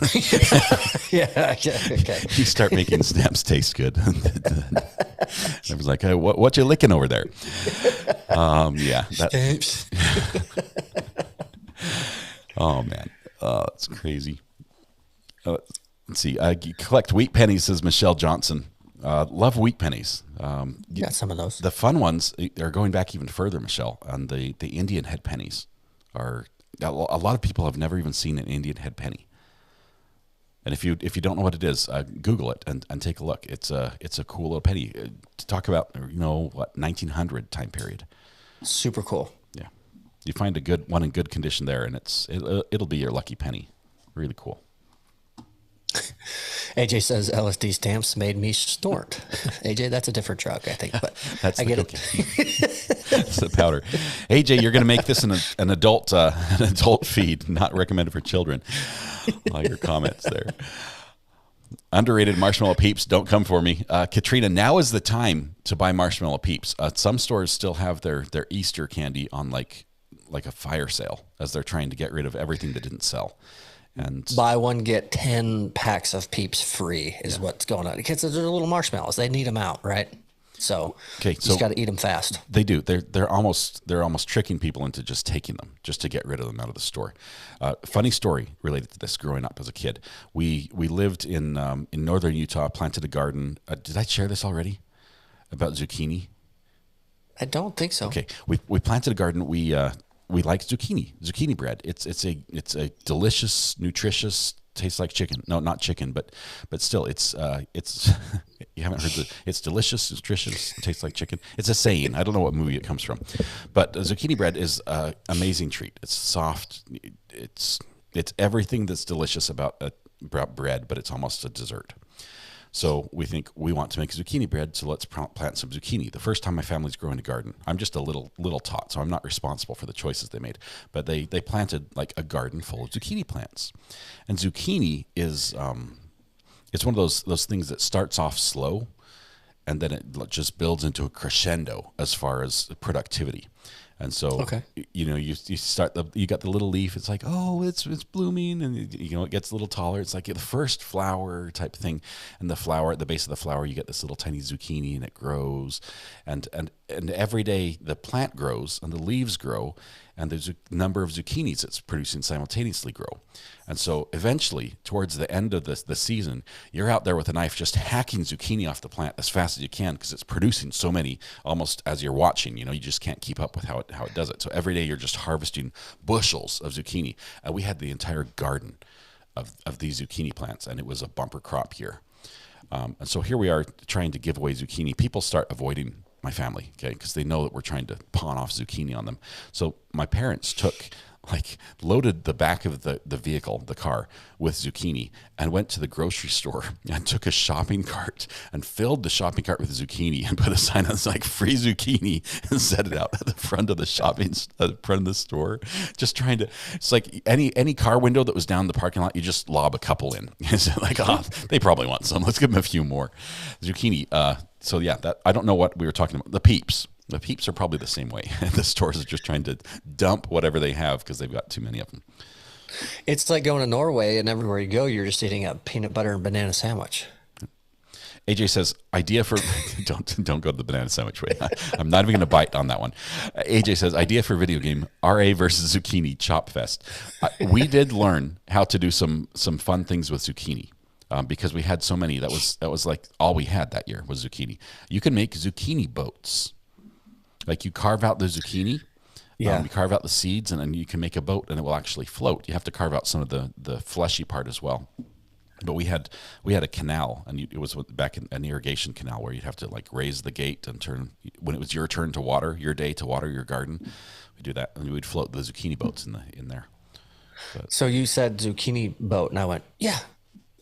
Yeah, okay. You start making stamps taste good. I was like, hey, what you licking over there? Yeah. Stamps. Oh, man. It's crazy. Let's see. You collect wheat pennies, says Michelle Johnson. Love wheat pennies. Got some of those. The fun ones are going back even further, Michelle, on the Indian head pennies. A lot of people have never even seen an Indian head penny. And if you don't know what it is, Google it and take a look. It's a cool little penny. To talk about 1900 time period. Super cool. Yeah, you find a good one in good condition there, and it'll be your lucky penny. Really cool. AJ says LSD stamps made me snort. AJ, that's a different drug, I think, but That's I the get cocaine. it. It's the powder. AJ, you're going to make this an adult feed, not recommended for children. All your comments there. Underrated marshmallow peeps, don't come for me. Katrina, now is the time to buy marshmallow peeps. Some stores still have their Easter candy on like a fire sale as they're trying to get rid of everything that didn't sell. And Buy one, get 10 packs of Peeps free is what's going on. Because they're little marshmallows. They need them out, right? So Okay, you so just got to eat them fast. they do. They're almost tricking people into just taking them, just to get rid of them out of the store. Funny story related to this. Growing up as a kid, we lived in northern Utah, planted a garden. Did I share this already about zucchini? I don't think so. Okay, we planted a garden. We like zucchini bread. It's a delicious, nutritious, tastes like chicken. No, not chicken, but still, it's you haven't heard it's delicious, nutritious, tastes like chicken. It's a saying. I don't know what movie it comes from, but zucchini bread is an amazing treat. It's soft. It's everything that's delicious about bread, but it's almost a dessert. So we think we want to make zucchini bread, so let's plant some zucchini. The first time my family's growing a garden, I'm just a little tot, so I'm not responsible for the choices they made. But they planted like a garden full of zucchini plants. And zucchini is it's one of those things that starts off slow, and then it just builds into a crescendo as far as productivity. And so, you start you got the little leaf. It's like, oh, it's blooming, and it gets a little taller. It's like the first flower type thing, and the flower at the base of the flower, you get this little tiny zucchini, and it grows, and every day the plant grows and the leaves grow, and there's a number of zucchinis it's producing simultaneously grow. And so eventually, towards the end of the season, you're out there with a knife just hacking zucchini off the plant as fast as you can because it's producing so many almost as you're watching. You just can't keep up with how it does it. So every day you're just harvesting bushels of zucchini. We had the entire garden of these zucchini plants, and it was a bumper crop year. And so here we are trying to give away zucchini. People start avoiding my family, okay, because they know that we're trying to pawn off zucchini on them. So my parents loaded the back of the vehicle, the car, with zucchini, and went to the grocery store and took a shopping cart and filled the shopping cart with zucchini and put a sign that's like free zucchini and set it out at the front of the front of the store. Just trying to, it's like any car window that was down the parking lot, you just lob a couple in. It's like, they probably want some. Let's give them a few more zucchini. So yeah, I don't know what we were talking about. The Peeps. The Peeps are probably the same way. The stores are just trying to dump whatever they have because they've got too many of them. It's like going to Norway, and everywhere you go, you're just eating a peanut butter and banana sandwich. AJ says, idea for don't go to the banana sandwich way. I'm not even going to bite on that one. AJ says, idea for video game, RA versus zucchini chop fest. We did learn how to do some fun things with zucchini. Because we had so many, that was like all we had that year was zucchini. You can make zucchini boats. Like you carve out the zucchini, you carve out the seeds, and then you can make a boat, and it will actually float. You have to carve out some of the fleshy part as well. But we had a canal, and it was back in an irrigation canal where you'd have to like raise the gate and turn when it was your turn to water, your day to water your garden. We do that, and we would float the zucchini boats in there. So you said zucchini boat, and I went, yeah.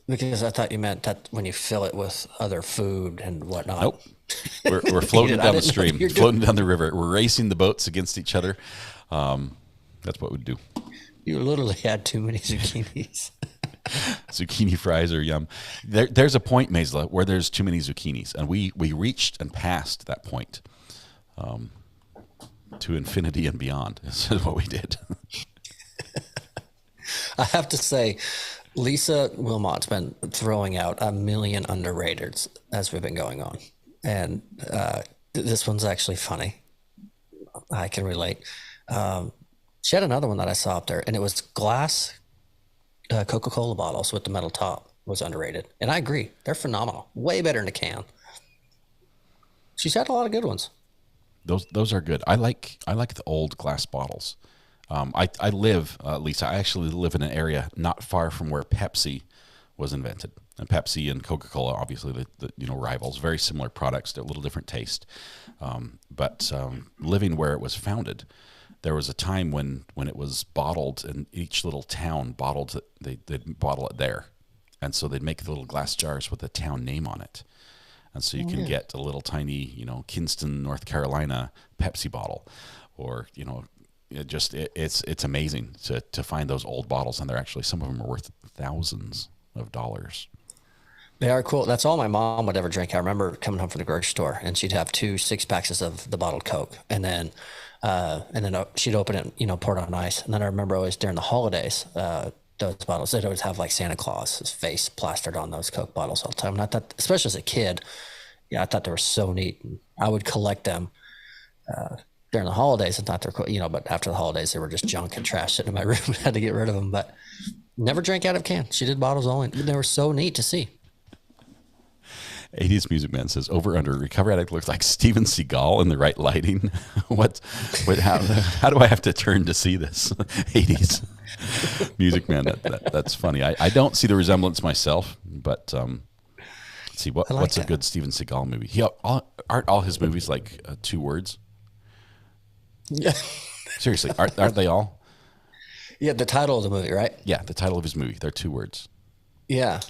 Because I thought you meant that when you fill it with other food and whatnot. Nope. We're floating down the stream, floating down the river. We're racing the boats against each other. That's what we'd do. You literally had too many zucchinis. Zucchini fries are yum. There's a point, Maisla, where there's too many zucchinis. And we reached and passed that point to infinity and beyond. This is what we did. I have to say, Lisa Wilmot's been throwing out a million underrateds as we've been going on. And this one's actually funny. I can relate. She had another one that I saw up there, and it was glass Coca-Cola bottles with the metal top was underrated. And I agree. They're phenomenal. Way better in a can. She's had a lot of good ones. Those are good. I like the old glass bottles. I live, Lisa, I actually live in an area not far from where Pepsi was invented. And Pepsi and Coca-Cola, obviously, the rivals, very similar products, they're a little different taste. But living where it was founded, there was a time when it was bottled, and each little town bottled it, they'd bottle it there. And so they'd make the little glass jars with a town name on it. And so you can get a little tiny, Kinston, North Carolina Pepsi bottle, or, it's amazing to find those old bottles. And they're actually, some of them are worth thousands of dollars. They are cool. That's all my mom would ever drink. I remember coming home from the grocery store, and she'd have 2 6-packs of the bottled Coke, and then she'd open it, pour it on ice. And then I remember always during the holidays, those bottles, they'd always have like Santa Claus's face plastered on those Coke bottles all the time. And I thought, especially as a kid, I thought they were so neat. And I would collect them during the holidays. I thought they were cool, but after the holidays, they were just junk and trash sitting in my room. I had to get rid of them, but never drank out of can. She did bottles only. They were so neat to see. 80s Music Man says, over under, recovery addict looks like Steven Seagal in the right lighting. How do I have to turn to see this? 80s Music Man, that's funny. I don't see the resemblance myself, but let's see, what's a good Steven Seagal movie? Aren't all his movies like 2 words? Yeah. Seriously, aren't they all? Yeah, the title of the movie, right? Yeah, the title of his movie. They're 2 words. Yeah.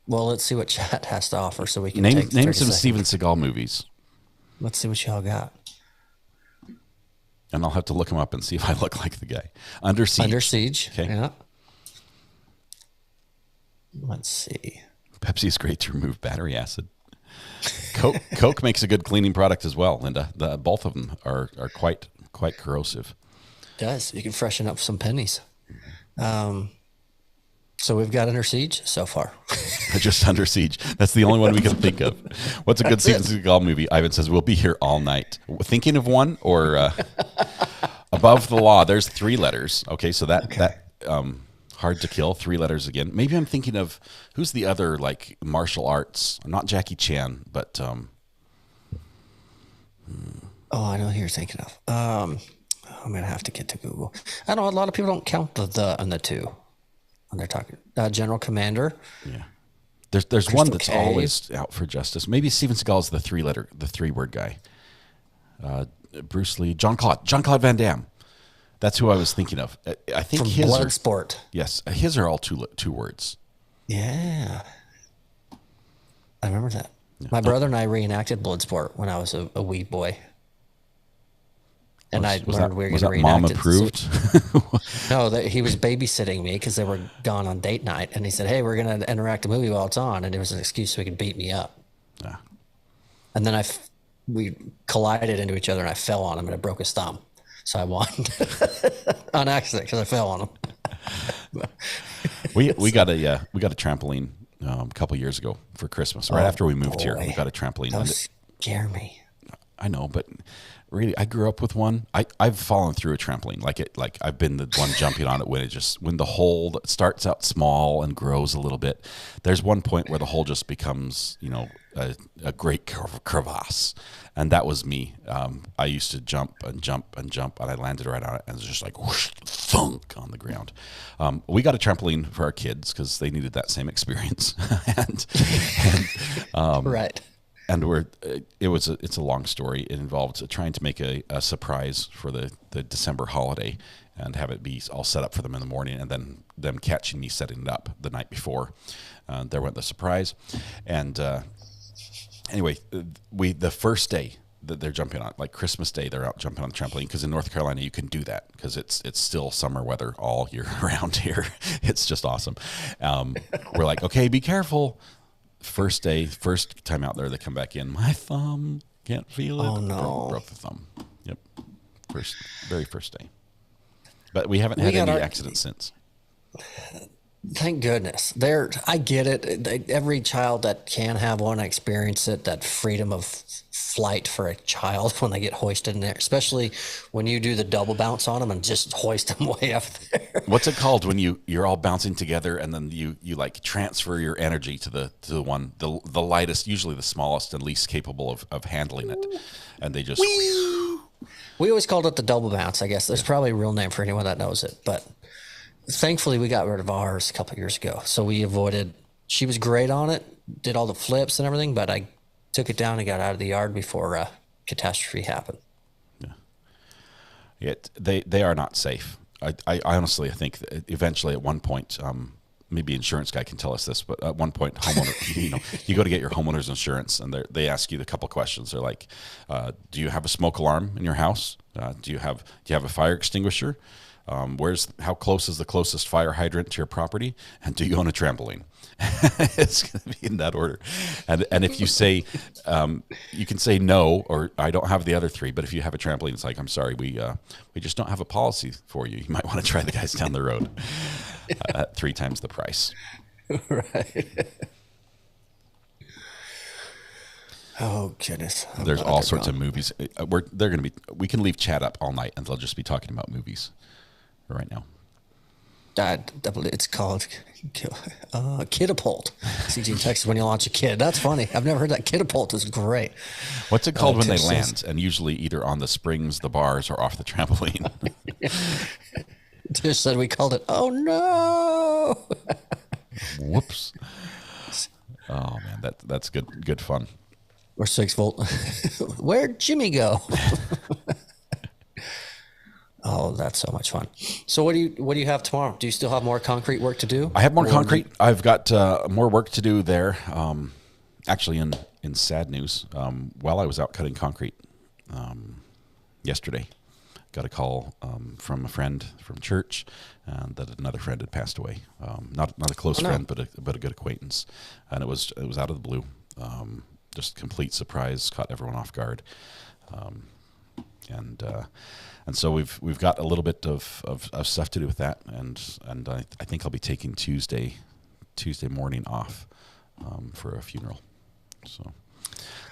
Well, let's see what chat has to offer so we can name take some 30 seconds. Steven Seagal movies. Let's see what y'all got. And I'll have to look him up and see if I look like the guy. Under Siege. Under Siege. Okay. Yeah. Let's see. Pepsi's great to remove battery acid. Coke makes a good cleaning product as well, Linda. Both of them are quite corrosive. It does. You can freshen up some pennies. So we've got Under Siege so far. Just Under Siege. That's the only one we can think of. What's a good Steven Seagal movie? Ivan says, we'll be here all night. Thinking of one, or Above the Law? There's 3 letters. Okay, so that Hard to Kill, 3 letters again. Maybe I'm thinking of, who's the other, like, martial arts? Not Jackie Chan, but... Oh, I know who you're thinking of. I'm going to have to get to Google. I know a lot of people don't count the and the 2. When they're talking General Commander. Yeah. There's one that's always out for justice. Maybe Steven Seagal is the 3-word guy. Bruce Lee, Jean-Claude Van Damme. That's who I was thinking of. I think From his Bloodsport. Yes, his are all 2 words. Yeah. I remember that. Yeah. My brother and I reenacted Bloodsport when I was a wee boy. And we were going to reenact Mom approved? No, he was babysitting me because they were gone on date night. And he said, hey, we're going to interact a movie while it's on. And it was an excuse so he could beat me up. Yeah. And then we collided into each other and I fell on him and I broke his thumb. So I won on accident because I fell on him. we got a trampoline a couple years ago for Christmas. Right after we moved here, we got a trampoline. That would scare me. I know, but really, I grew up with one. I've fallen through a trampoline. Like I've been the one jumping on it when the hole starts out small and grows a little bit. There's one point where the hole just becomes, a great crevasse. And that was me. I used to jump and jump and jump, and I landed right on it, and it was just like whoosh, thunk on the ground. We got a trampoline for our kids because they needed that same experience. Right. And it's a long story. It involved trying to make a surprise for the December holiday and have it be all set up for them in the morning, and then them catching me setting it up the night before. There went the surprise. And anyway, the first day that they're jumping on, like Christmas Day, they're out jumping on the trampoline, because in North Carolina you can do that because it's still summer weather all year round here. It's just awesome. We're like, okay, be careful. First time out there, they come back in. My thumb, can't feel it. Oh no! Broke the thumb. Yep. Very first day. But we haven't had any accidents since. Thank goodness. I get it. Every child that can have one experience it. That freedom of flight for a child when they get hoisted in there, especially when you do the double bounce on them and just hoist them way up there. What's it called when you're all bouncing together and then you like transfer your energy to the one, the lightest, usually the smallest and least capable of handling it, and they just. We always called it the double bounce. I guess there's probably a real name for anyone that knows it, but thankfully we got rid of ours a couple of years ago, so we avoided. She was great on it, did all the flips and everything, but I took it down and got out of the yard before catastrophe happened. Yeah, they are not safe. I honestly think that eventually at one point maybe insurance guy can tell us this, but at one point, homeowner, you go to get your homeowner's insurance, and they ask you a couple questions. They're like, do you have a smoke alarm in your house? Do you have a fire extinguisher? How close is the closest fire hydrant to your property? And do you own a trampoline? It's going to be in that order. And if you say, you can say no, or I don't have the other three, but if you have a trampoline, it's like, I'm sorry, we just don't have a policy for you. You might want to try the guys down the road at 3 times the price. Right. Oh goodness! There's all sorts of movies. We can leave chat up all night, and they'll just be talking about movies right now. It's called Kidapult. CG in Texas when you launch a kid. That's funny. I've never heard that. Kidapult is great. What's it called when they land? And usually either on the springs, the bars, or off the trampoline. Just said we called it. Oh no! Whoops. Oh man, that's good fun. Or 6-volt. Where'd Jimmy go? Oh, that's so much fun. So what do you have tomorrow? Do you still have more concrete work to do? I have more concrete. I've got more work to do there. Actually, in sad news, while I was out cutting concrete yesterday, got a call from a friend from church that another friend had passed away. Not a close friend, but a good acquaintance, and it was out of the blue. Just complete surprise, caught everyone off guard, and so we've got a little bit of stuff to do with that, and I think I'll be taking Tuesday morning off for a funeral.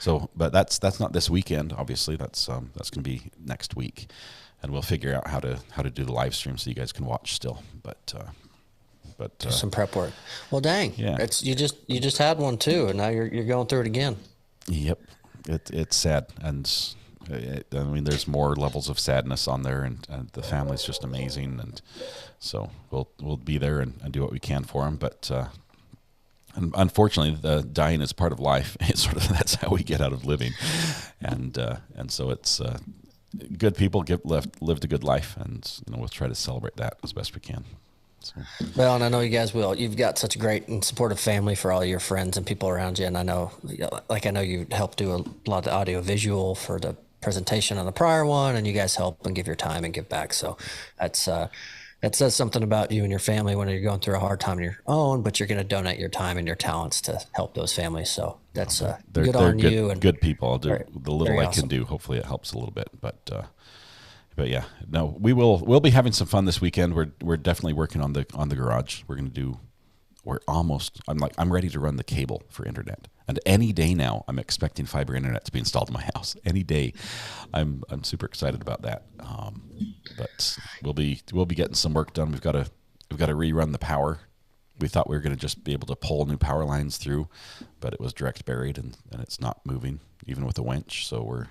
So, but that's not this weekend. Obviously, that's going to be next week, and we'll figure out how to do the live stream so you guys can watch still. But some prep work. Well, dang, yeah. You just had one too, and now you're going through it again. Yep, it's sad, and I mean, there's more levels of sadness on there, and the family's just amazing, and so we'll be there and do what we can for them. But unfortunately, the dying is part of life. It's that's how we get out of living, and so it's good people lived a good life, and we'll try to celebrate that as best we can. So. Well, and I know you guys will. You've got such a great and supportive family for all your friends and people around you. And I know you helped do a lot of the audio visual for the presentation on the prior one, and you guys help and give your time and give back. So that says something about you and your family when you're going through a hard time on your own, but you're going to donate your time and your talents to help those families. So that's good on you. And good people. I'll do the little I awesome. can do. Hopefully it helps a little bit, but yeah, no, we'll be having some fun this weekend. We're definitely working on the garage. I'm ready to run the cable for internet. And any day now, I'm expecting fiber internet to be installed in my house. Any day, I'm super excited about that. But we'll be getting some work done. We've got to rerun the power. We thought we were going to just be able to pull new power lines through, but it was direct buried and it's not moving even with a winch. So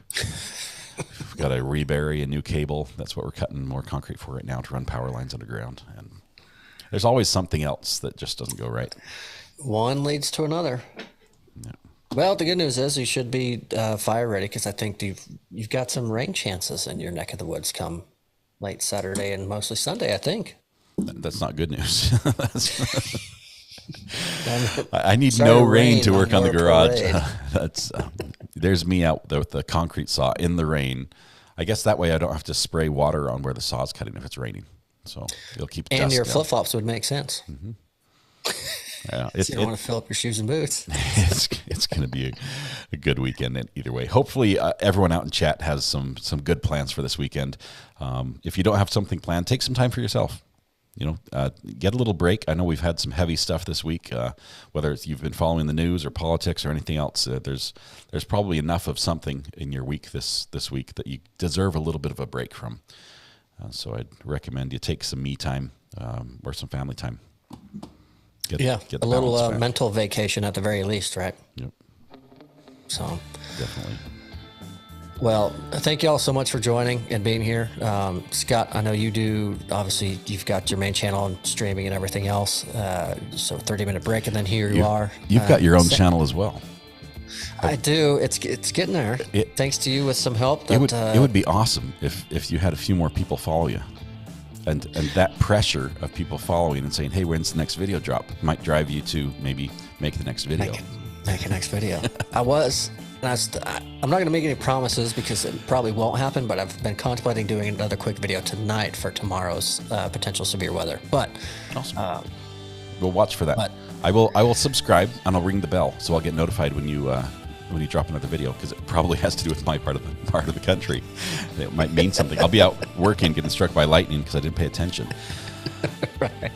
we've got to rebury a new cable. That's what we're cutting more concrete for right now, to run power lines underground. And there's always something else that just doesn't go right. One leads to another. Yeah. Well, the good news is you should be fire ready, because I think you've got some rain chances in your neck of the woods come late Saturday and mostly Sunday, I think. That's not good news. I need no Sorry, rain to work on the garage. Parade. There's me out there with the concrete saw in the rain. I guess that way I don't have to spray water on where the saw's cutting if it's raining. So it'll keep dust and your down. flip flops would make sense. Mm-hmm. Yeah, So you don't want to fill up your shoes and boots. It's going to be a good weekend either way. Hopefully, everyone out in chat has some good plans for this weekend. If you don't have something planned, take some time for yourself. Get a little break. I know we've had some heavy stuff this week. Whether you've been following the news or politics or anything else, there's probably enough of something in your week this week that you deserve a little bit of a break from. So I'd recommend you take some me time or some family time. Get a little mental vacation at the very least, right? Yep. So definitely. Well, thank you all so much for joining and being here. Scott, I know you do, obviously, you've got your main channel and streaming and everything else. So 30-minute break, and then here you are. You've got your own channel as well. I do. It's getting there. Thanks to you with some help. It would be awesome if you had a few more people follow you. And that pressure of people following and saying, hey, when's the next video drop, might drive you to maybe make the next video. Make a next video. I'm not going to make any promises because it probably won't happen, but I've been contemplating doing another quick video tonight for tomorrow's potential severe weather. But awesome. We'll watch for that. But I will subscribe and I'll ring the bell so I'll get notified when you drop another video, because it probably has to do with my part of the country. It might mean something. I'll be out working, getting struck by lightning because I didn't pay attention. Right.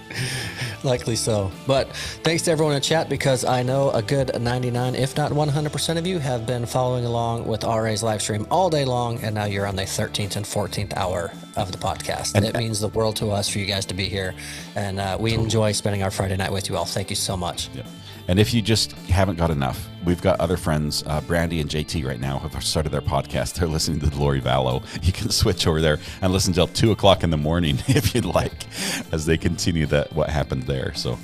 Likely so. But thanks to everyone in chat, because I know a good 99, if not 100% of you have been following along with RA's live stream all day long, and now you're on the 13th and 14th hour of the podcast. And it means the world to us for you guys to be here, and we enjoy spending our Friday night with you all. Thank you so much. Yeah. And if you just haven't got enough, we've got other friends. Brandy and JT right now have started their podcast. They're listening to Lori Vallow. You can switch over there and listen till 2 o'clock in the morning if you'd like, as they continue what happened there. So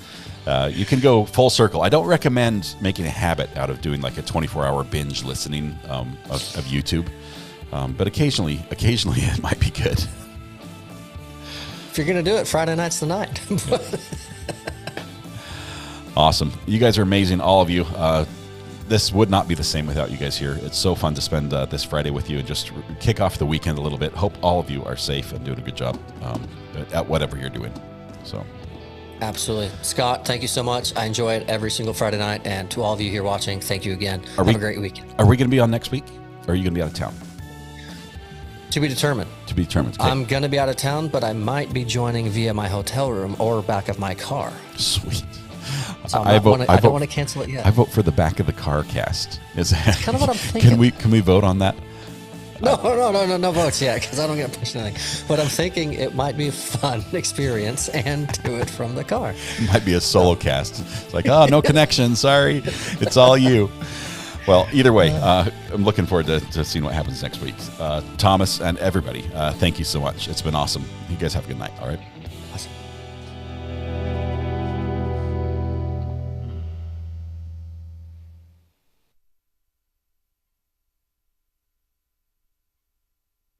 you can go full circle. I don't recommend making a habit out of doing like a 24-hour binge listening of YouTube, but occasionally it might be good. If you're going to do it, Friday night's the night. Awesome. You guys are amazing, all of you. This would not be the same without you guys here. It's so fun to spend this Friday with you and just kick off the weekend a little bit. Hope all of you are safe and doing a good job at whatever you're doing. So, absolutely. Scott, thank you so much. I enjoy it every single Friday night. And to all of you here watching, thank you again. Have a great weekend. Are we going to be on next week? Or are you going to be out of town? To be determined. To be determined. Okay. I'm going to be out of town, but I might be joining via my hotel room or back of my car. Sweet. So I don't want to cancel it yet. I vote for the back of the car cast. Is that kind of what I'm thinking? Can we vote on that? No votes yet, because I don't get to push anything. But I'm thinking it might be a fun experience and do it from the car. It might be a solo cast. It's like, oh, no connection. Sorry, it's all you. Well, either way, I'm looking forward to seeing what happens next week. Thomas and everybody, thank you so much. It's been awesome. You guys have a good night. All right. Awesome.